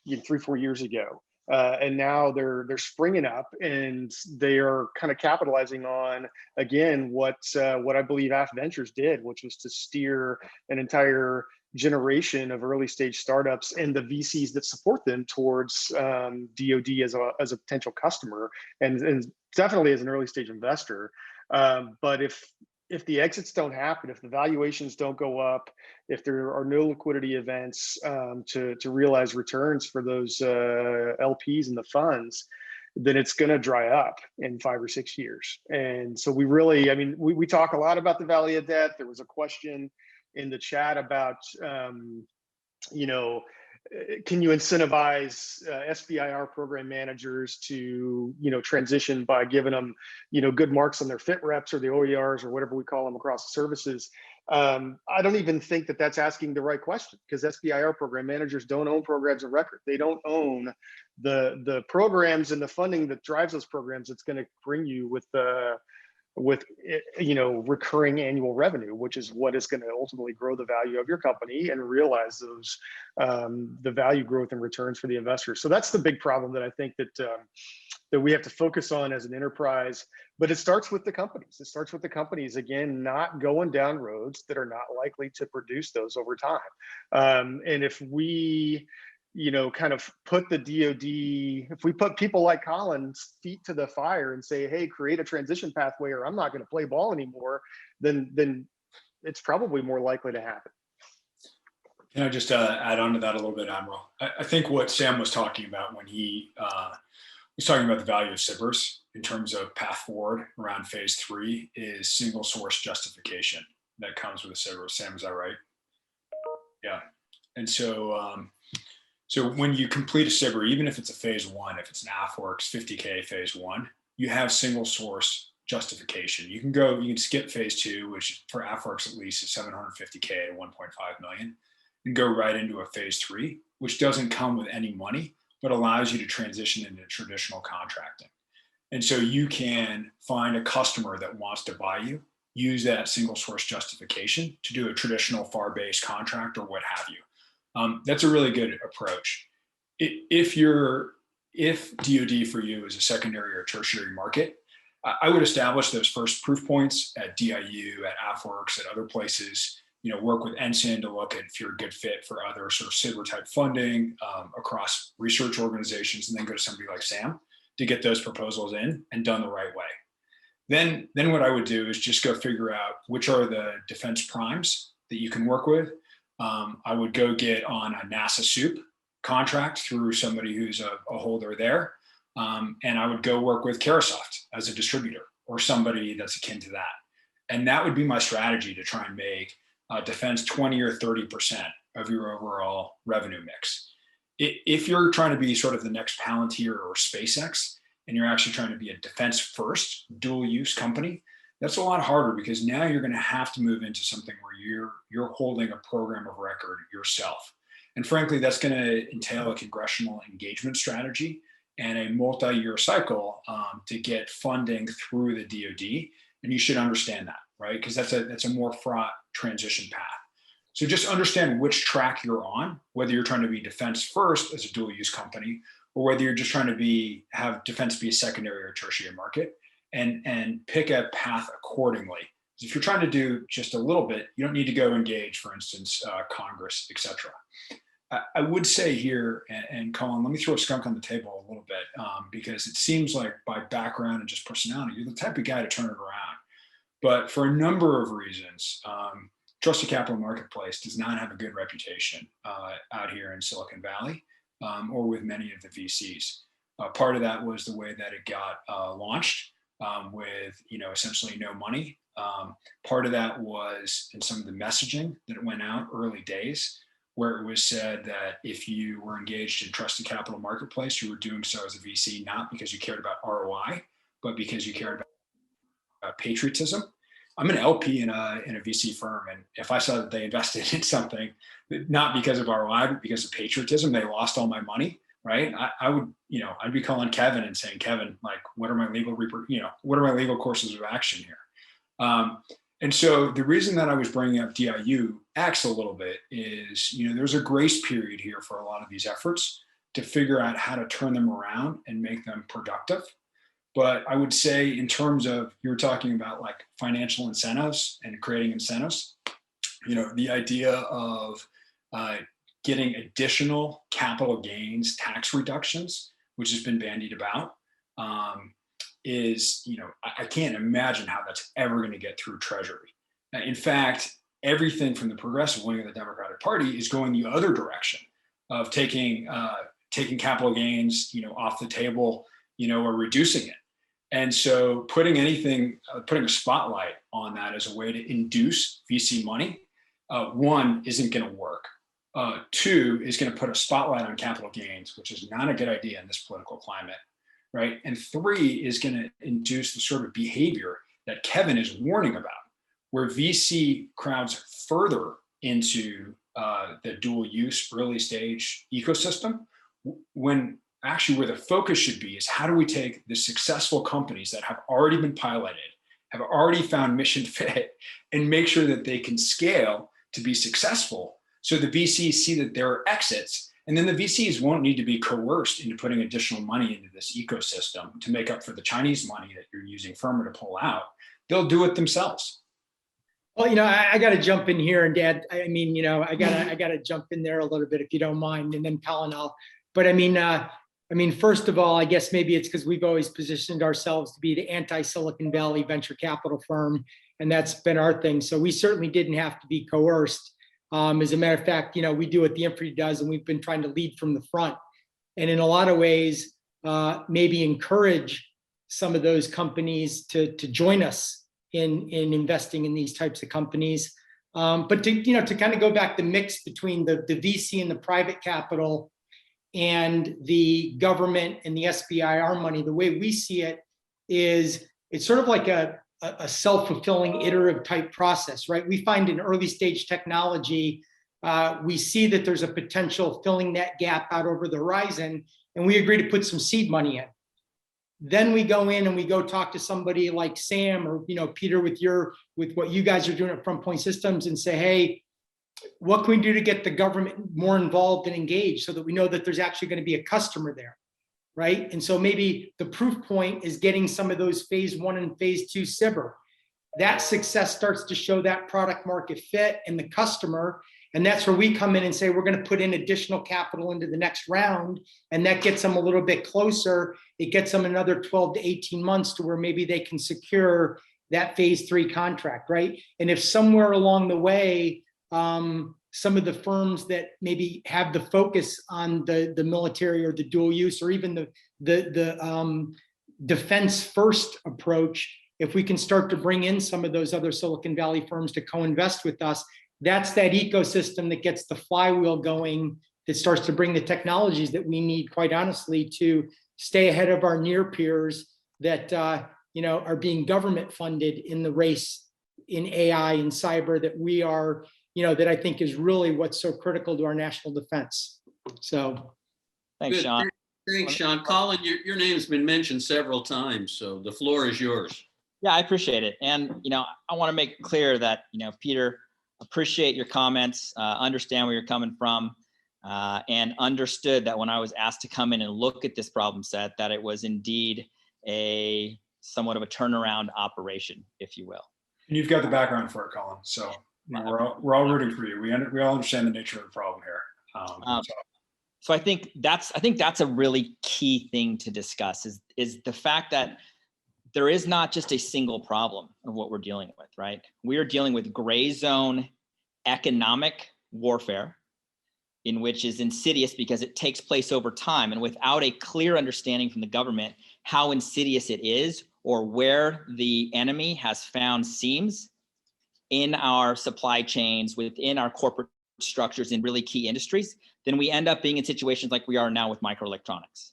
3-4 years ago. And now they're springing up, and they are kind of capitalizing on, again, what I believe AF Ventures did, which was to steer an entire generation of early stage startups and the VCs that support them towards DoD as a potential customer, and definitely as an early stage investor. But if the exits don't happen, if the valuations don't go up, if there are no liquidity events to realize returns for those LPs and the funds, then it's going to dry up in 5 or 6 years. And so we talk a lot about the valley of death. There was a question in the chat about, can you incentivize SBIR program managers to, transition by giving them, good marks on their fit reps or the OERs or whatever we call them across the services? I don't even think that that's asking the right question, because SBIR program managers don't own programs of record. They don't own the programs and the funding that drives those programs. It's going to bring you with recurring annual revenue, which is what is going to ultimately grow the value of your company and realize those the value growth and returns for the investors. So that's the big problem that I think that we have to focus on as an enterprise. But it starts with the companies. It starts with the companies, again, not going down roads that are not likely to produce those over time. And if we kind of put the DoD, if we put people like Colin's feet to the fire and say, hey, create a transition pathway or I'm not going to play ball anymore, then it's probably more likely to happen. Can I just add on to that a little bit, Admiral? I think what Sam was talking about when he was talking about the value of SBIRs in terms of path forward around phase 3 is single source justification that comes with a SBIR. Sam, is that right? Yeah. And so, so when you complete a SBIR, even if it's a phase 1, if it's an AFWorks 50K phase 1, you have single source justification. You can skip phase 2, which for AFWorks at least is 750K to 1.5 million, and go right into a phase 3, which doesn't come with any money, but allows you to transition into traditional contracting. And so you can find a customer that wants to buy you, use that single source justification to do a traditional FAR-based contract or what have you. That's a really good approach. If DoD for you is a secondary or tertiary market, I would establish those first proof points at DIU, at AFWorks, at other places. Work with Ensign to look at if you're a good fit for other sort of SBIR type funding across research organizations, and then go to somebody like Sam to get those proposals in and done the right way. Then what I would do is just go figure out which are the defense primes that you can work with. I would go get on a NASA SOUP contract through somebody who's a holder there. And I would go work with Carasoft as a distributor or somebody that's akin to that. And that would be my strategy to try and make defense 20 or 30% of your overall revenue mix. If you're trying to be sort of the next Palantir or SpaceX, and you're actually trying to be a defense first dual use company, that's a lot harder because now you're going to have to move into something where you're holding a program of record yourself. And frankly, that's going to entail a congressional engagement strategy and a multi-year cycle to get funding through the DoD. And you should understand that, right? Because that's a more fraught transition path. So just understand which track you're on, whether you're trying to be defense first as a dual use company, or whether you're just trying to have defense be a secondary or tertiary market, and pick a path accordingly. If you're trying to do just a little bit, you don't need to go engage, for instance, Congress, et cetera. I would say here, and Colin, let me throw a skunk on the table a little bit, because it seems like by background and just personality, you're the type of guy to turn it around. But for a number of reasons, Trusted Capital Marketplace does not have a good reputation out here in Silicon Valley or with many of the VCs. Part of that was the way that it got launched with essentially no money. Part of that was in some of the messaging that it went out early days, where it was said that if you were engaged in Trusted Capital Marketplace, you were doing so as a VC, not because you cared about ROI, but because you cared about patriotism. I'm an LP in a VC firm, and if I saw that they invested in something, not because of ROI, but because of patriotism, they lost all my money, right? I would, I'd be calling Kevin and saying, Kevin, like, what are my legal courses of action here? And so the reason that I was bringing up DIU X a little bit is, there's a grace period here for a lot of these efforts to figure out how to turn them around and make them productive. But I would say in terms of, you were talking about like financial incentives and creating incentives, the idea of getting additional capital gains tax reductions, which has been bandied about, is, I can't imagine how that's ever going to get through Treasury. In fact, everything from the progressive wing of the Democratic Party is going the other direction of taking capital gains, off the table, or reducing it. And so putting a spotlight on that as a way to induce VC money, one, isn't going to work. Two, is going to put a spotlight on capital gains, which is not a good idea in this political climate, right? And three, is going to induce the sort of behavior that Kevin is warning about, where VC crowds further into the dual use early stage ecosystem, when actually where the focus should be is how do we take the successful companies that have already been piloted, have already found mission fit, and make sure that they can scale to be successful. So the VCs see that there are exits, and then the VCs won't need to be coerced into putting additional money into this ecosystem to make up for the Chinese money that you're using FIRMA to pull out. They'll do it themselves. Well, I got to jump in here, and Dad, I got to jump in there a little bit if you don't mind, and then Colin, but first of all, I guess maybe it's because we've always positioned ourselves to be the anti-Silicon Valley venture capital firm, and that's been our thing. So we certainly didn't have to be coerced. As a matter of fact, we do what the infantry does, and we've been trying to lead from the front. And in a lot of ways, maybe encourage some of those companies to join us in investing in these types of companies. But to kind of go back, the mix between the VC and the private capital and the government and the SBIR money, the way we see it is it's sort of like a self-fulfilling iterative type process, right? We find in early stage technology, we see that there's a potential filling that gap out over the horizon, and we agree to put some seed money in. Then we go in and we go talk to somebody like Sam or Peter with what you guys are doing at Front Point Systems and say, hey, what can we do to get the government more involved and engaged so that we know that there's actually going to be a customer there, right? And so maybe the proof point is getting some of those phase 1 and phase 2 SBIR. That success starts to show that product market fit and the customer. And that's where we come in and say, we're going to put in additional capital into the next round. And that gets them a little bit closer. It gets them another 12 to 18 months to where maybe they can secure that phase 3 contract, right? And if somewhere along the way, some of the firms that maybe have the focus on the military or the dual use or even the defense first approach, if we can start to bring in some of those other Silicon Valley firms to co-invest with us, that's that ecosystem that gets the flywheel going it starts to bring the technologies that we need, quite honestly, to stay ahead of our near peers that are being government funded in the race in AI and cyber that we are, that I think is really what's so critical to our national defense. So, Thanks, Good. Sean. Thanks, Sean. Colin, your name's been mentioned several times, so the floor is yours. Yeah, I appreciate it. And, I want to make clear that, Peter, appreciate your comments, understand where you're coming from, and understood that when I was asked to come in and look at this problem set, that it was indeed a somewhat of a turnaround operation, if you will. And you've got the background for it, Colin. So we're all rooting for you. We all understand the nature of the problem here. So I think that's a really key thing to discuss is the fact that there is not just a single problem of what we're dealing with, right? We are dealing with gray zone economic warfare, in which is insidious because it takes place over time, and without a clear understanding from the government how insidious it is or where the enemy has found seams in our supply chains, within our corporate structures in really key industries, then we end up being in situations like we are now with microelectronics.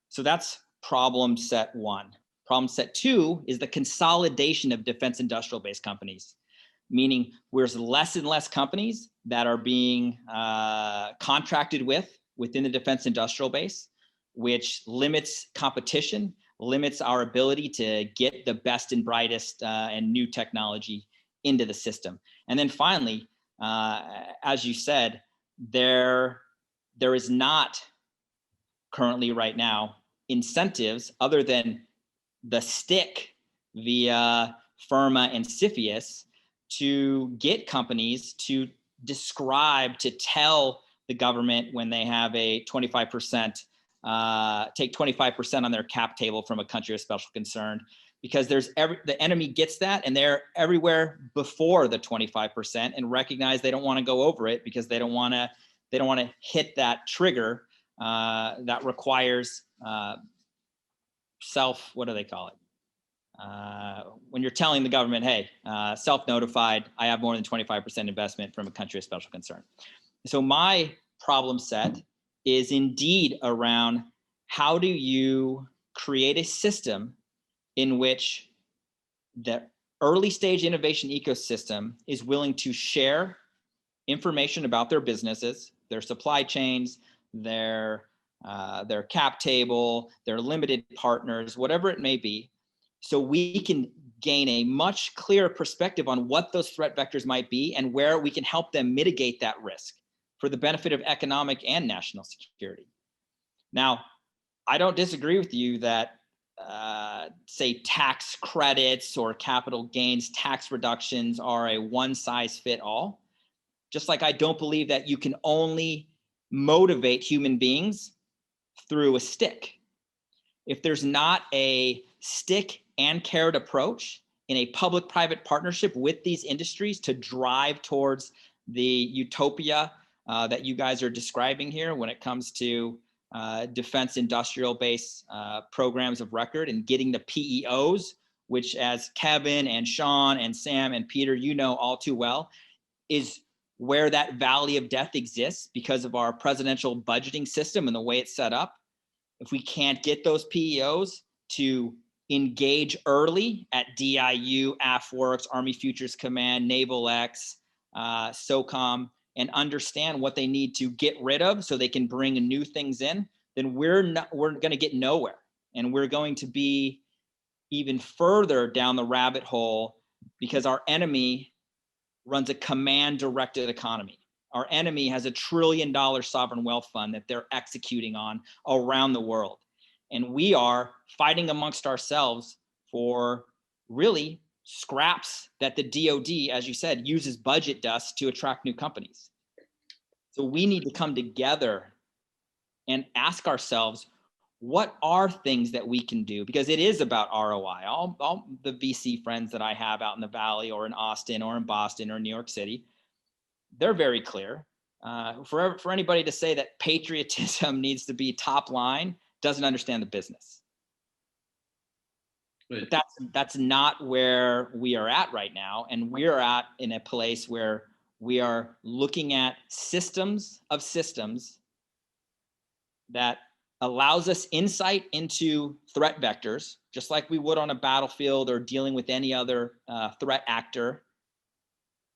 So that's problem set one. Problem set two is the consolidation of defense industrial based companies, meaning there's less and less companies that are being contracted within the defense industrial base, which limits competition, limits our ability to get the best and brightest and new technology into the system. And then finally, as you said, there is not currently right now incentives other than the stick via FIRMA and CFIUS to get companies to describe, to tell the government when they have a 25%, take 25% on their cap table from a country of special concern, because the enemy gets that and they're everywhere before the 25% and recognize they don't want to go over it because they don't want to hit that trigger that requires what do they call it? When you're telling the government, hey, self-notified, I have more than 25% investment from a country of special concern. So my problem set is indeed around how do you create a system in which the early stage innovation ecosystem is willing to share information about their businesses, their supply chains, their cap table, their limited partners, whatever it may be, so we can gain a much clearer perspective on what those threat vectors might be and where we can help them mitigate that risk for the benefit of economic and national security. Now, I don't disagree with you that say tax credits or capital gains tax reductions are a one size fit all. Just like I don't believe that you can only motivate human beings through a stick. If there's not a stick and carrot approach in a public-private partnership with these industries to drive towards the utopia that you guys are describing here when it comes to defense industrial base programs of record and getting the PEOs, which as Kevin and Sean and Sam and Peter, you know all too well, is where that valley of death exists because of our presidential budgeting system and the way it's set up. If we can't get those PEOs to engage early at DIU, AFWorks, Army Futures Command, Naval X, SOCOM, and understand what they need to get rid of so they can bring new things in, then we're going to get nowhere. And we're going to be even further down the rabbit hole because our enemy runs a command directed economy. Our enemy has $1 trillion sovereign wealth fund that they're executing on around the world. And we are fighting amongst ourselves for really scraps that the DoD, as you said, uses budget dust to attract new companies. So we need to come together and ask ourselves, what are things that we can do? Because it is about ROI. All the VC friends that I have out in the Valley or in Austin or in Boston or New York City, they're very clear. For anybody to say that patriotism needs to be top line doesn't understand the business. But that's not where we are at right now. And we're at in a place where we are looking at systems of systems that allows us insight into threat vectors, just like we would on a battlefield or dealing with any other threat actor,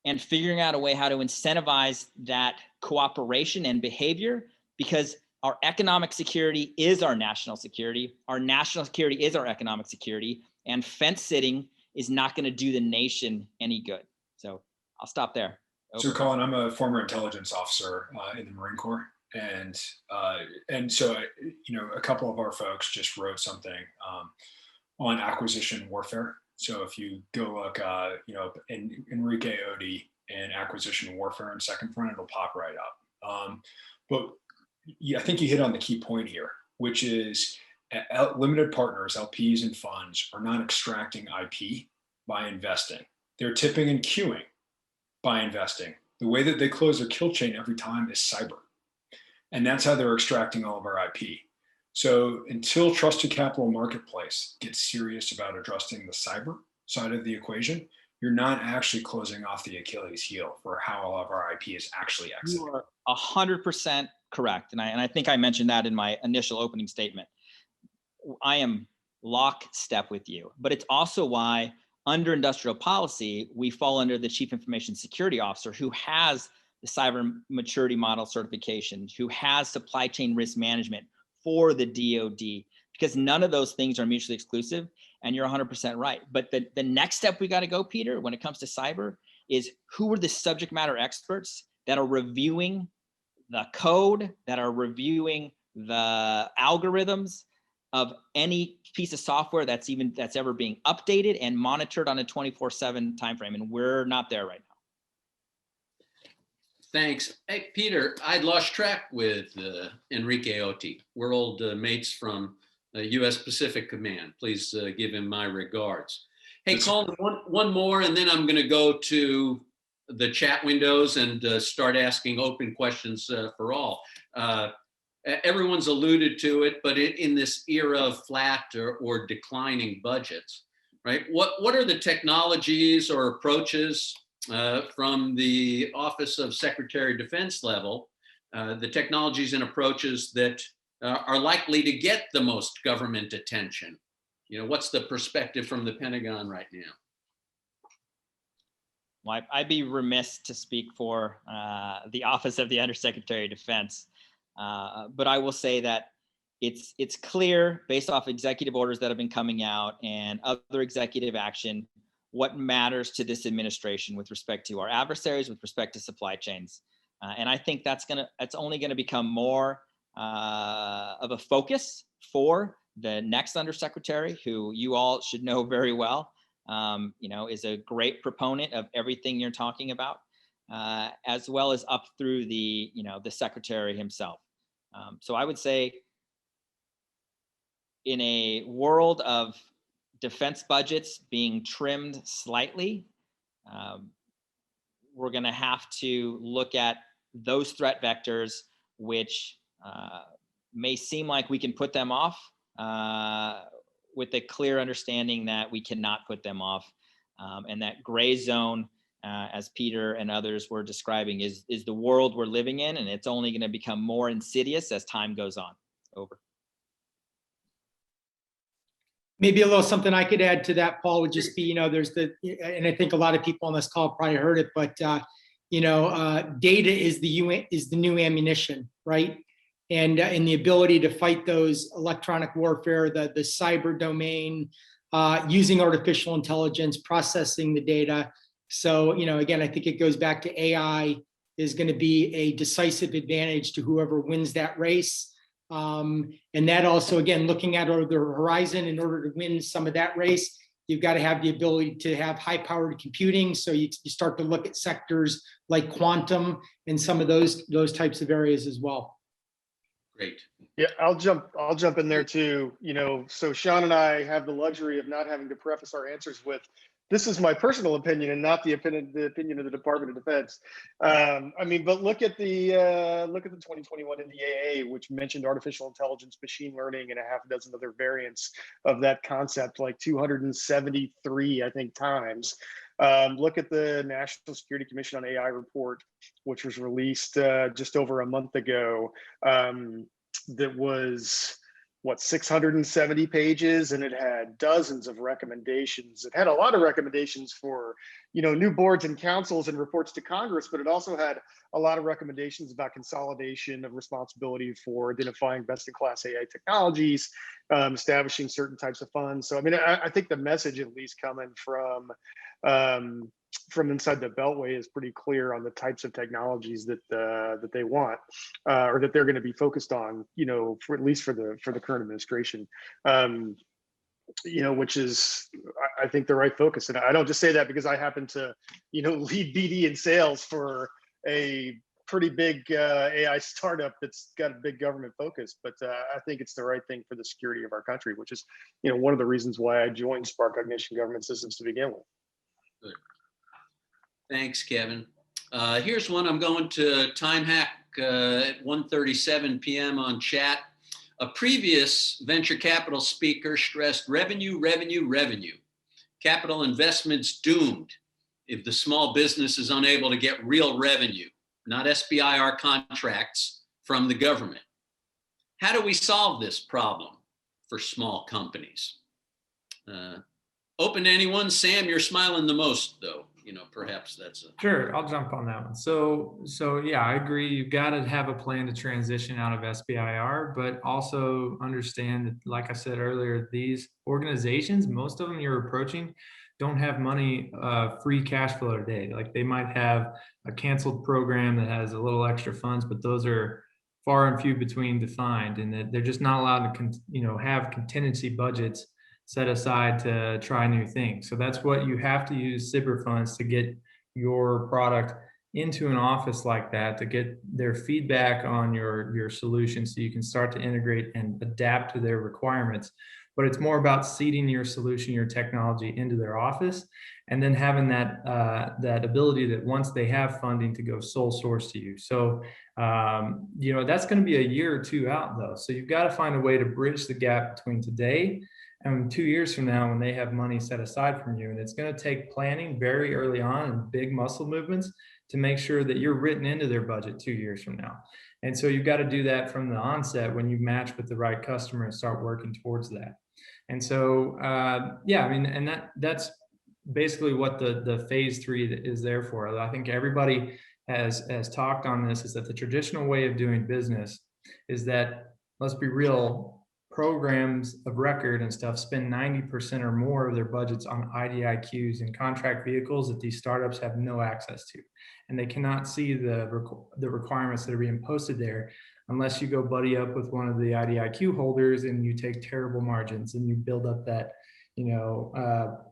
and figuring out a way how to incentivize that cooperation and behavior, because our economic security is our national security. Our national security is our economic security, and fence sitting is not going to do the nation any good. So I'll stop there. So Over. Colin, I'm a former intelligence officer in the Marine Corps. And so, a couple of our folks just wrote something on acquisition warfare. So if you go look, in Enrique Odi and acquisition warfare and Second Front, it'll pop right up. But yeah, I think you hit on the key point here, which is limited partners, LPs and funds are not extracting IP by investing. They're tipping and queuing by investing. The way that they close their kill chain every time is cyber. And that's how they're extracting all of our IP. So until Trusted Capital Marketplace gets serious about addressing the cyber side of the equation, you're not actually closing off the Achilles heel for how all of our IP is actually exiting. You are 100% correct. And I think I mentioned that in my initial opening statement. I am lockstep with you, but it's also why under industrial policy, we fall under the Chief Information Security Officer, who has the cyber maturity model certification, who has supply chain risk management for the DoD, because none of those things are mutually exclusive. And you're 100% right. But the next step we got to go, Peter, when it comes to cyber, is who are the subject matter experts that are reviewing the code, that are reviewing the algorithms of any piece of software that's ever being updated and monitored on a 24/7 timeframe. And we're not there right now. Thanks. Hey, Peter, I'd lost track with Enrique Oti. We're old mates from U.S. Pacific Command. Please give him my regards. Hey, Colin, one more, and then I'm going to go to the chat windows and start asking open questions for all. Everyone's alluded to it, but in this era of flat or declining budgets, right? What are the technologies or approaches from the Office of Secretary of Defense level, the technologies and approaches that are likely to get the most government attention? What's the perspective from the Pentagon right now? Well, I'd be remiss to speak for the Office of the Undersecretary of Defense, but I will say that it's clear, based off executive orders that have been coming out and other executive action, what matters to this administration with respect to our adversaries, with respect to supply chains. And I think that's only gonna become more of a focus for the next undersecretary, who you all should know very well, is a great proponent of everything you're talking about, as well as up through the secretary himself. So I would say, in a world of defense budgets being trimmed slightly, we're going to have to look at those threat vectors, which may seem like we can put them off, with a clear understanding that we cannot put them off. And that gray zone, as Peter and others were describing, is the world we're living in, and it's only going to become more insidious as time goes on. Over. Maybe a little something I could add to that, Paul, would just be, there's and I think a lot of people on this call probably heard it, but data is the new ammunition, right? And the ability to fight those electronic warfare, the cyber domain, using artificial intelligence, processing the data. So, again, I think it goes back to AI is going to be a decisive advantage to whoever wins that race. And that also, again, looking at the horizon, in order to win some of that race, you've got to have the ability to have high-powered computing. So you start to look at sectors like quantum and some of those types of areas as well. Great. Yeah, I'll jump in there too. So Sean and I have the luxury of not having to preface our answers with, this is my personal opinion and not the opinion of the Department of Defense. But look at the 2021 NDAA, which mentioned artificial intelligence, machine learning, and a half a dozen other variants of that concept, like 273, I think, times. Look at the National Security Commission on AI report, which was released just over a month ago. that was what, 670 pages, and it had dozens of recommendations. It had a lot of recommendations for, new boards and councils and reports to Congress, but it also had a lot of recommendations about consolidation of responsibility for identifying best-in-class AI technologies, establishing certain types of funds. So, I mean, I think the message, at least coming from inside the Beltway, is pretty clear on the types of technologies that they want, or that they're going to be focused on, for at least for the current administration, which is, I think, the right focus. And I don't just say that because I happen to, lead BD and sales for a pretty big AI startup that's got a big government focus, but I think it's the right thing for the security of our country, which is, one of the reasons why I joined Spark Cognition Government Systems to begin with. Good. Thanks, Kevin. Here's one I'm going to time hack at 1:37 p.m. on chat. A previous venture capital speaker stressed revenue, revenue, revenue. Capital investments doomed if the small business is unable to get real revenue, not SBIR contracts from the government. How do we solve this problem for small companies? Open to anyone. Sam, you're smiling the most, though. Perhaps that's a... Sure, I'll jump on that one. So yeah, I agree. You've got to have a plan to transition out of SBIR, but also understand that, like I said earlier, these organizations, most of them you're approaching, don't have money, free cash flow today. Like, they might have a canceled program that has a little extra funds, but those are far and few between to find, and that they're just not allowed to, have contingency budgets set aside to try new things. So that's what you have to use SBIR funds to get your product into an office like that, to get their feedback on your solution so you can start to integrate and adapt to their requirements. But it's more about seeding your solution, your technology into their office, and then having that ability that once they have funding to go sole source to you. So, that's going to be a year or two out, though. So you've got to find a way to bridge the gap between today and 2 years from now when they have money set aside from you. And it's going to take planning very early on and big muscle movements to make sure that you're written into their budget 2 years from now. And so you've got to do that from the onset when you match with the right customer and start working towards that. And so, and that's basically what the phase 3 is there for. I think everybody has talked on this, is that the traditional way of doing business is that, let's be real, programs of record and stuff spend 90% or more of their budgets on IDIQs and contract vehicles that these startups have no access to. And they cannot see the requirements that are being posted there unless you go buddy up with one of the IDIQ holders and you take terrible margins and you build up that,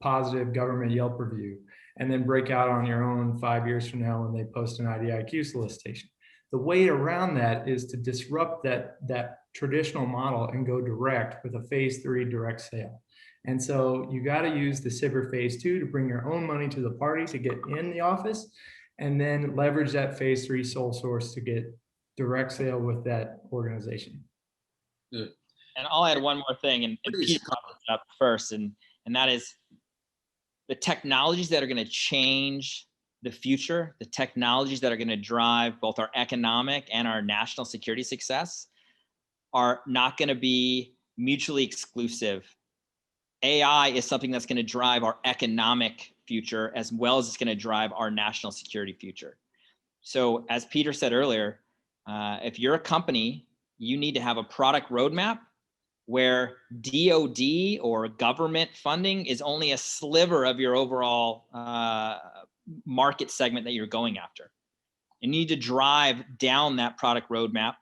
positive government Yelp review, and then break out on your own 5 years from now when they post an IDIQ solicitation. The way around that is to disrupt that traditional model and go direct with a phase 3 direct sale. And so you got to use the SBIR phase 2 to bring your own money to the party to get in the office, and then leverage that phase 3 sole source to get direct sale with that organization. Good. And I'll add one more thing, and Peter brought this up first, and that is the technologies that are going to change the future, the technologies that are going to drive both our economic and our national security success are not going to be mutually exclusive. AI is something that's going to drive our economic future as well as it's going to drive our national security future. So as Peter said earlier, if you're a company, you need to have a product roadmap where DoD or government funding is only a sliver of your overall market segment that you're going after. You need to drive down that product roadmap,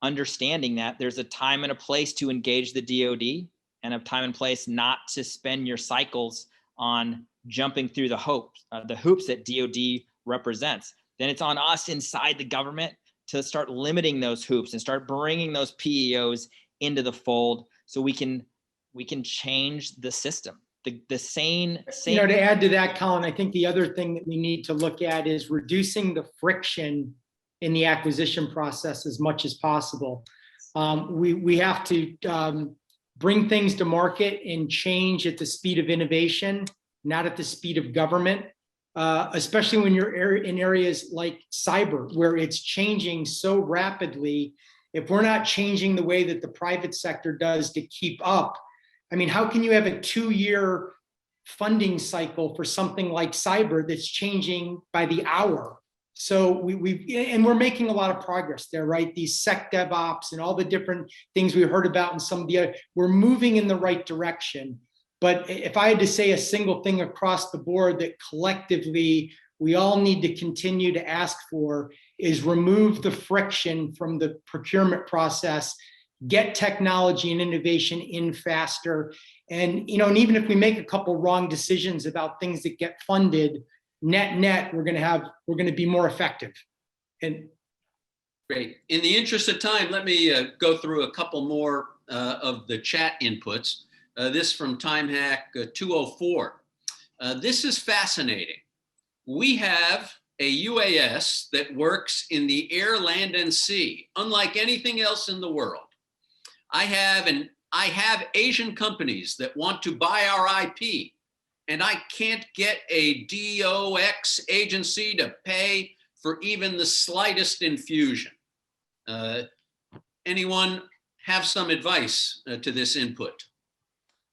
understanding that there's a time and a place to engage the DoD and a time and place not to spend your cycles on jumping through the hoops that DoD represents. Then it's on us inside the government to start limiting those hoops and start bringing those PEOs into the fold so we can change the system. The same. To add to that, Colin, I think the other thing that we need to look at is reducing the friction in the acquisition process as much as possible. We have to bring things to market and change at the speed of innovation, not at the speed of government, especially when you're in areas like cyber, where it's changing so rapidly if we're not changing the way that the private sector does to keep up, I mean, how can you have a 2-year funding cycle for something like cyber that's changing by the hour? So we're making a lot of progress there, right? These sec DevOps and all the different things we heard about in some of the other, we're moving in the right direction. But if I had to say a single thing across the board that collectively we all need to continue to ask for is remove the friction from the procurement process, get technology and innovation in faster. And, and even if we make a couple wrong decisions about things that get funded, net, we're going to be more effective. And Great. In the interest of time, let me go through a couple more of the chat inputs. This from TimeHack 204. This is fascinating. We have a UAS that works in the air, land, and sea, unlike anything else in the world. I have Asian companies that want to buy our IP, and I can't get a DOX agency to pay for even the slightest infusion. Anyone have some advice to this input?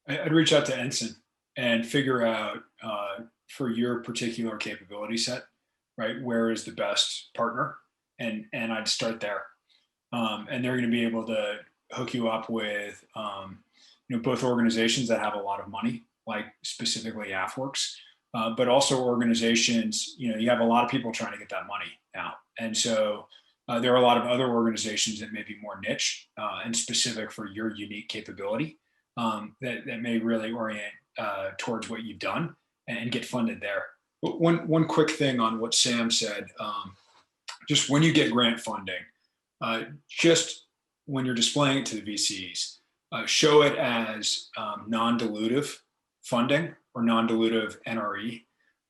I'd reach out to Ensign and figure out for your particular capability set, right, where is the best partner, and I'd start there. And they're going to be able to hook you up with both organizations that have a lot of money, like specifically AFWorks, but also organizations, you have a lot of people trying to get that money now. And so there are a lot of other organizations that may be more niche and specific for your unique capability that may really orient towards what you've done and get funded there. But one quick thing on what Sam said, just when you get grant funding, just when you're displaying it to the VCs, show it as non-dilutive funding or non-dilutive NRE,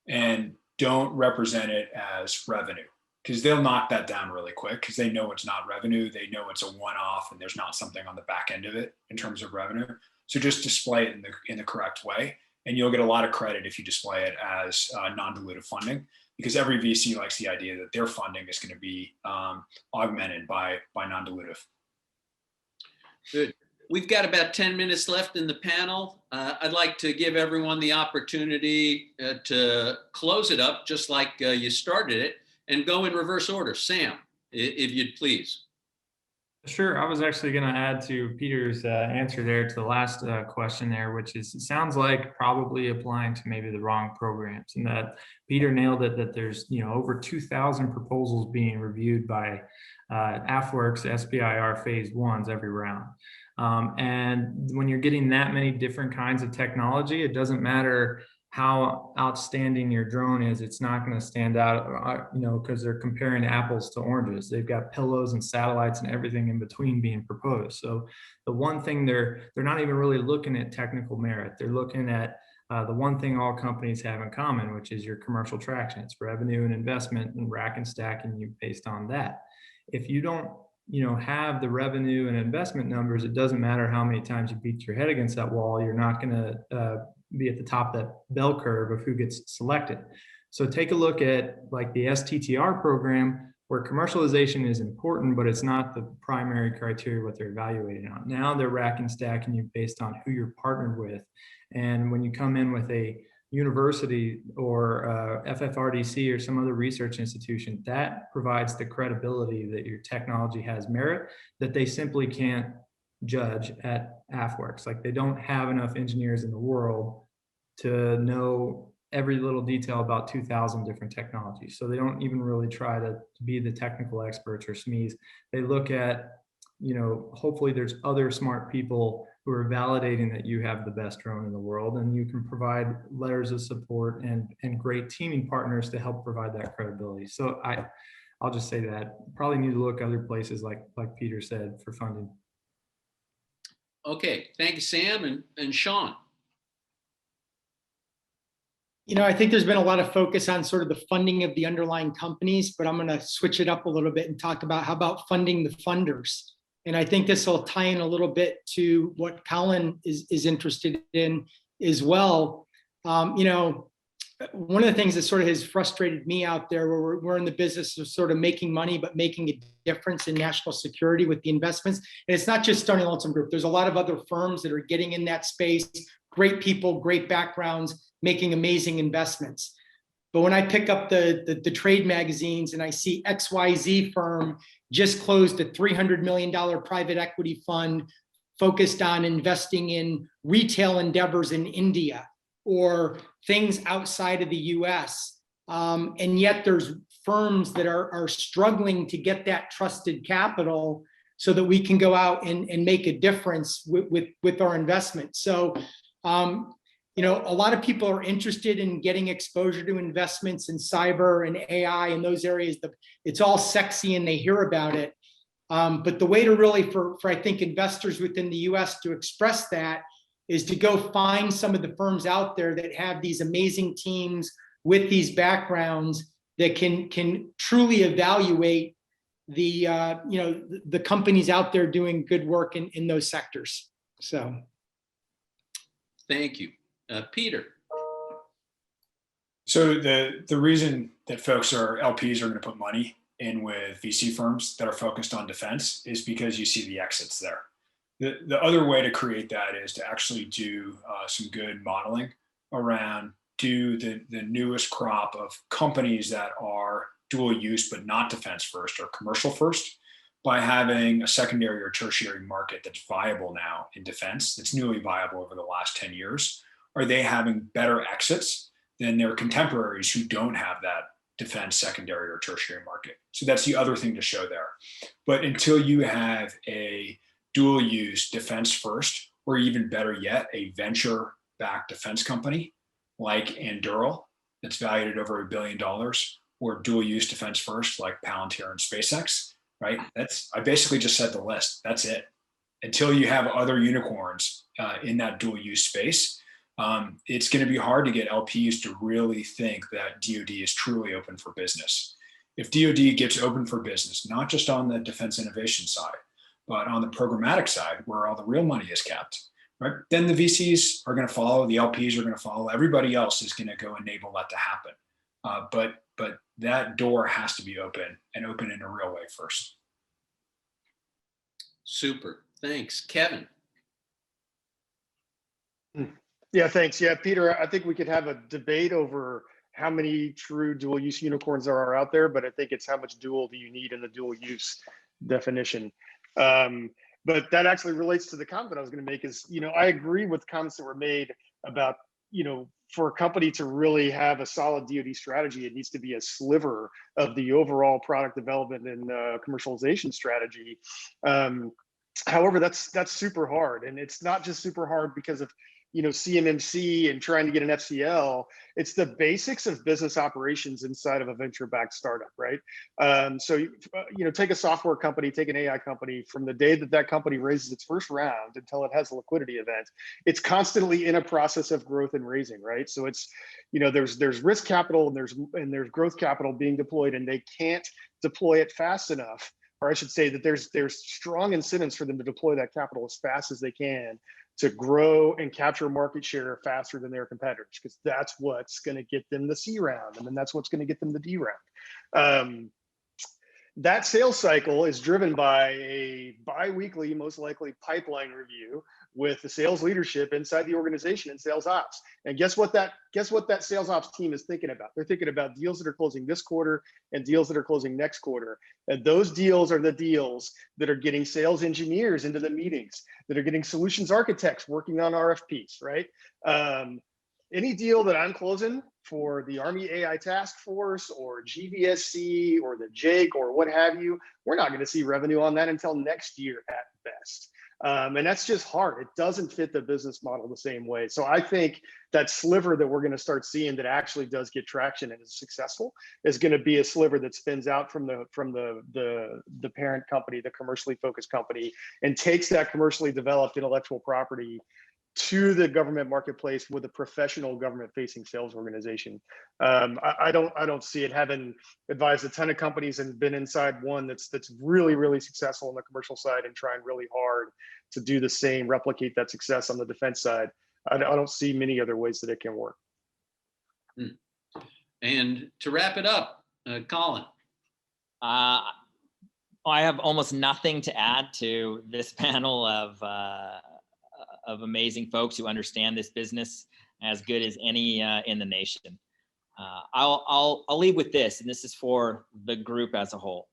and don't represent it as revenue, because they'll knock that down really quick because they know it's not revenue. They know it's a one-off and there's not something on the back end of it in terms of revenue. So just display it in the correct way, and you'll get a lot of credit if you display it as non-dilutive funding, because every VC likes the idea that their funding is going to be augmented by non-dilutive. Good. We've got about 10 minutes left in the panel. I'd like to give everyone the opportunity to close it up just like you started it, and go in reverse order. Sam, if you'd please. Sure. I was actually going to add to Peter's answer there to the last question there, which is, it sounds like probably applying to maybe the wrong programs, and that Peter nailed it, that there's, over 2,000 proposals being reviewed by AFWorks SBIR phase ones every round. And when you're getting that many different kinds of technology, it doesn't matter how outstanding your drone is, it's not going to stand out, because they're comparing apples to oranges. They've got pillows and satellites and everything in between being proposed. So the one thing they're not even really looking at technical merit. They're looking at the one thing all companies have in common, which is your commercial traction. It's revenue and investment, and rack and stacking you based on that. If you don't have the revenue and investment numbers, it doesn't matter how many times you beat your head against that wall, you're not going to be at the top of that bell curve of who gets selected. So take a look at like the STTR program, where commercialization is important, but it's not the primary criteria what they're evaluating on. Now they're rack and stacking you based on who you're partnered with. And when you come in with a university or FFRDC or some other research institution, that provides the credibility that your technology has merit that they simply can't judge at AFWorks. Like, they don't have enough engineers in the world to know every little detail about 2,000 different technologies. So they don't even really try to be the technical experts or SMEs. They look at, hopefully there's other smart people who are validating that you have the best drone in the world, and you can provide letters of support and great teaming partners to help provide that credibility. So I'll just say that probably need to look other places like Peter said for funding. Okay, thank you, Sam. And Sean. I think there's been a lot of focus on sort of the funding of the underlying companies, but I'm going to switch it up a little bit and talk about how about funding the funders. And I think this will tie in a little bit to what Colin is interested in as well. one of the things that sort of has frustrated me out there, where we're in the business of sort of making money, but making a difference in national security with the investments. And it's not just Stone and Lonesome Group. There's a lot of other firms that are getting in that space, great people, great backgrounds, making amazing investments. But when I pick up the trade magazines and I see XYZ firm just closed a $300 million private equity fund focused on investing in retail endeavors in India or things outside of the US. And yet there's firms that are struggling to get that trusted capital so that we can go out and make a difference with our investment. So, you know, a lot of people are interested in getting exposure to investments in cyber and AI and those areas. It's all sexy and they hear about it. But the way to really, for I think investors within the US to express that is to go find some of the firms out there that have these amazing teams with these backgrounds that can truly evaluate the you know, the companies out there doing good work in those sectors. So Thank you. Peter. So the reason that LPs are going to put money in with VC firms that are focused on defense is because you see the exits there. The other way to create that is to actually do some good modeling around the newest crop of companies that are dual use but not defense first or commercial first, by having a secondary or tertiary market that's viable now in defense, that's newly viable over the last 10 years. Are they having better exits than their contemporaries who don't have that defense secondary or tertiary market? So that's the other thing to show there. But until you have a dual use defense first, or even better yet, a venture backed defense company like Untitled that's valued at over $1 billion, or dual use defense first like Palantir and SpaceX, right? I basically just said the list. That's it. Until you have other unicorns in that dual use space, it's going to be hard to get LPs to really think that DoD is truly open for business. If DoD gets open for business, not just on the defense innovation side, but on the programmatic side, where all the real money is kept, right? Then the VCs are going to follow, the LPs are going to follow, everybody else is going to go enable that to happen. But that door has to be open, and open in a real way first. Super. Thanks. Kevin. Yeah, thanks. Yeah, Peter, I think we could have a debate over how many true dual use unicorns there are out there, but I think it's how much dual do you need in the dual use definition. But that actually relates to the comment I was going to make is, you know, I agree with comments that were made about, you know, for a company to really have a solid DoD strategy, it needs to be a sliver of the overall product development and commercialization strategy. However, that's super hard, and it's not just super hard because of, you know, CMMC and trying to get an FCL. It's the basics of business operations inside of a venture-backed startup, right? So, you know, take a software company, take an AI company, from the day that company raises its first round until it has a liquidity event, it's constantly in a process of growth and raising, right? So it's, you know, there's risk capital and there's growth capital being deployed, and they can't deploy it fast enough. Or I should say that there's strong incentives for them to deploy that capital as fast as they can to grow and capture market share faster than their competitors, because that's what's going to get them the C round, and then that's what's going to get them the D round. That sales cycle is driven by a bi-weekly, most likely, pipeline review with the sales leadership inside the organization and sales ops. And guess what that sales ops team is thinking about? They're thinking about deals that are closing this quarter and deals that are closing next quarter. And those deals are the deals that are getting sales engineers into the meetings, that are getting solutions architects working on RFPs, right? Any deal that I'm closing for the Army AI Task Force or GVSC or the JAKE or what have you, we're not going to see revenue on that until next year at best. And that's just hard. It doesn't fit the business model the same way. So I think that sliver that we're going to start seeing that actually does get traction and is successful is going to be a sliver that spins out from the parent company, the commercially focused company, and takes that commercially developed intellectual property to the government marketplace with a professional government-facing sales organization. I don't see it. Having advised a ton of companies and been inside one that's really, really successful on the commercial side and trying really hard to do the same, replicate that success on the defense side, I don't see many other ways that it can work. And to wrap it up, Colin. I have almost nothing to add to this panel of amazing folks who understand this business as good as any in the nation. I'll leave with this, and this is for the group as a whole.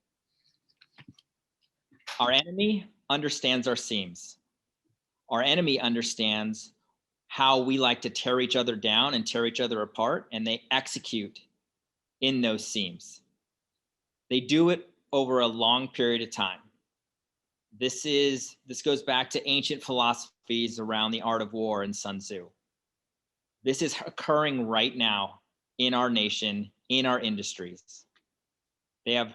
Our enemy understands our seams. Our enemy understands how we like to tear each other down and tear each other apart, and they execute in those seams. They do it over a long period of time. This goes back to ancient philosophies around the art of war and Sun Tzu. This is occurring right now in our nation, in our industries. They have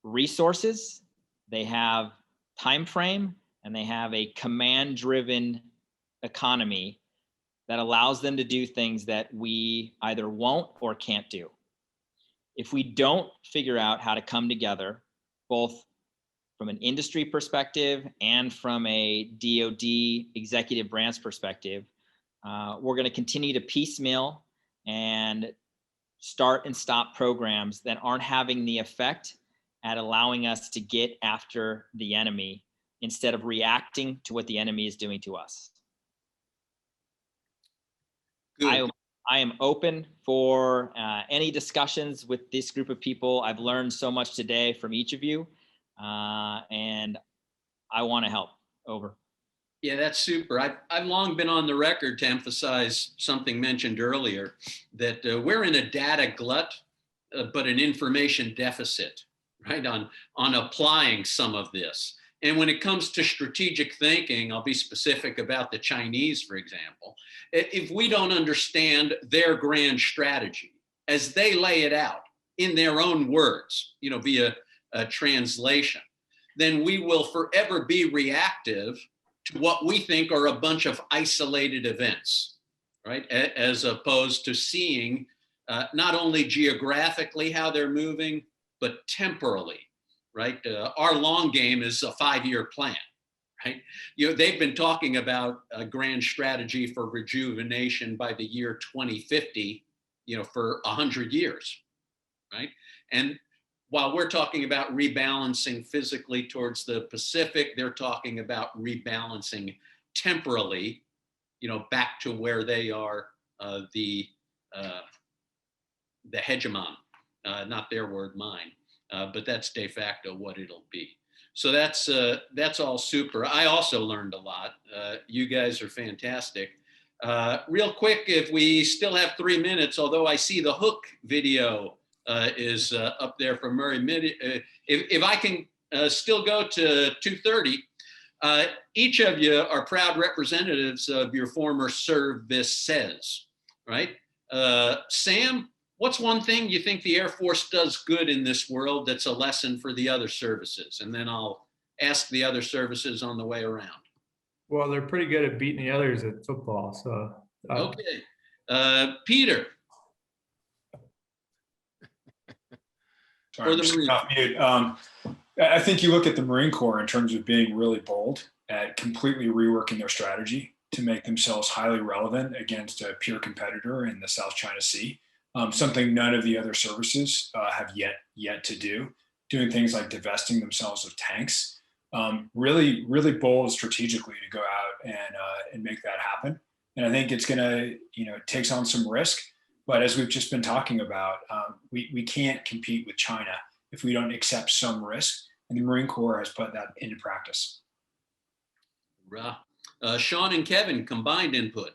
resources, they have time frame, and they have a command-driven economy that allows them to do things that we either won't or can't do. If we don't figure out how to come together, both from an industry perspective and from a DoD executive branch perspective, we're going to continue to piecemeal and start and stop programs that aren't having the effect at allowing us to get after the enemy instead of reacting to what the enemy is doing to us. Good. I am open for any discussions with this group of people. I've learned so much today from each of you, and I want to help. Over. Yeah, that's super. I've long been on the record to emphasize something mentioned earlier, that we're in a data glut, but an information deficit, right, on applying some of this. And when it comes to strategic thinking, I'll be specific about the Chinese, for example. If we don't understand their grand strategy as they lay it out in their own words, via a translation, then we will forever be reactive to what we think are a bunch of isolated events, right? As opposed to seeing not only geographically how they're moving, but temporally, right? Our long game is a 5-year plan, right? They've been talking about a grand strategy for rejuvenation by the year 2050, for 100 years, right? And while we're talking about rebalancing physically towards the Pacific, they're talking about rebalancing temporally, back to where they are the hegemon, not their word, mine. But that's de facto what it'll be. So that's all super. I also learned a lot. You guys are fantastic. Real quick, if we still have 3 minutes, although I see the Hook video is up there from Murray. If I can still go to 2:30, each of you are proud representatives of your former services, right? Sam, what's one thing you think the Air Force does good in this world that's a lesson for the other services? And then I'll ask the other services on the way around. Well, they're pretty good at beating the others at football. So okay. Peter. Sorry, I'm just off mute. I think you look at the Marine Corps in terms of being really bold at completely reworking their strategy to make themselves highly relevant against a peer competitor in the South China Sea. Something none of the other services have yet to do. Doing things like divesting themselves of tanks, really bold strategically to go out and make that happen. And I think it's gonna, it takes on some risk. But as we've just been talking about, we can't compete with China if we don't accept some risk. And the Marine Corps has put that into practice. Sean and Kevin, combined input.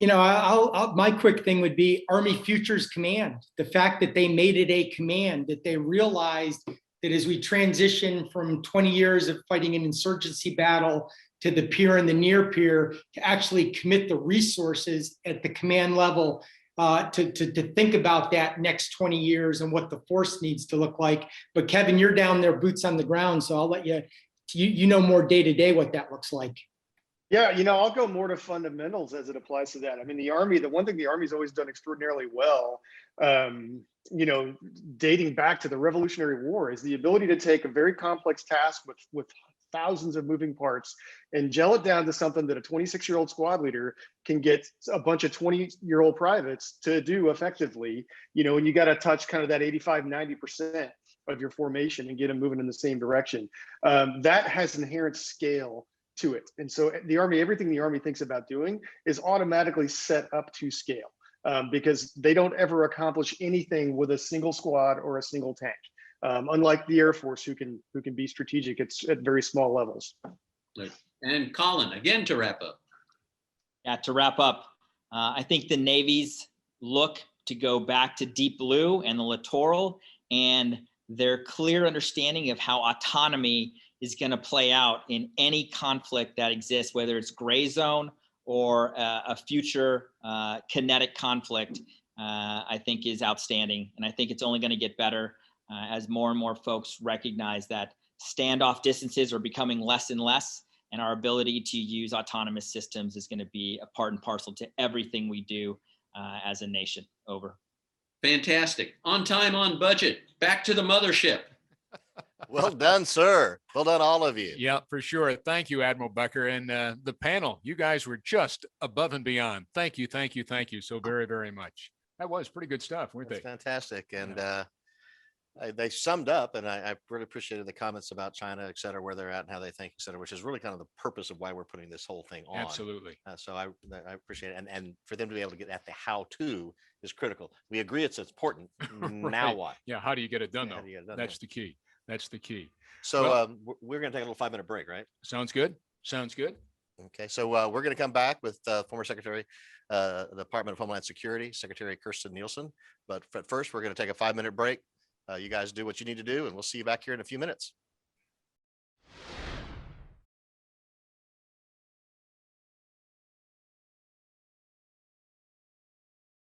My quick thing would be Army Futures Command. The fact that they made it a command, that they realized that as we transition from 20 years of fighting an insurgency battle to the peer and the near peer, to actually commit the resources at the command level to think about that next 20 years and what the force needs to look like. But Kevin, you're down there, boots on the ground, so I'll let you know more day to day what that looks like. Yeah, I'll go more to fundamentals as it applies to that. I mean, the Army, the one thing the Army's always done extraordinarily well, dating back to the Revolutionary War, is the ability to take a very complex task with thousands of moving parts and gel it down to something that a 26-year-old squad leader can get a bunch of 20-year-old privates to do effectively, and you got to touch kind of that 85-90% of your formation and get them moving in the same direction. That has inherent scale to it. And so the Army, everything the Army thinks about doing is automatically set up to scale, because they don't ever accomplish anything with a single squad or a single tank. Unlike the Air Force, who can be strategic at very small levels. And Colin, again, to wrap up. Yeah, to wrap up, I think the Navy's look to go back to Deep Blue and the littoral and their clear understanding of how autonomy is going to play out in any conflict that exists, whether it's gray zone or a future kinetic conflict, I think is outstanding. And I think it's only going to get better as more and more folks recognize that standoff distances are becoming less and less, and our ability to use autonomous systems is going to be a part and parcel to everything we do as a nation. Over. Fantastic. On time, on budget. Back to the mothership. Well done, sir. Well done, all of you. Yeah, for sure. Thank you, Admiral Becker. And the panel, you guys were just above and beyond. Thank you, thank you, thank you so very, very much. That was pretty good stuff, weren't That's they? fantastic. And they summed up, and I really appreciated the comments about China, et cetera, where they're at and how they think, et cetera, which is really kind of the purpose of why we're putting this whole thing on. Absolutely. So I appreciate it. And for them to be able to get at the how-to is critical. We agree it's important. Now Right. what? Yeah, how do you get it done, Yeah, how though? do you get it done, That's yeah. the key. That's the key. So Well- we're going to take a little 5-minute break, right? Sounds good. Sounds good. Okay, so we're going to come back with former Secretary, the Department of Homeland Security, Secretary Kirsten Nielsen. But first, we're going to take a 5-minute break. You guys do what you need to do, and we'll see you back here in a few minutes.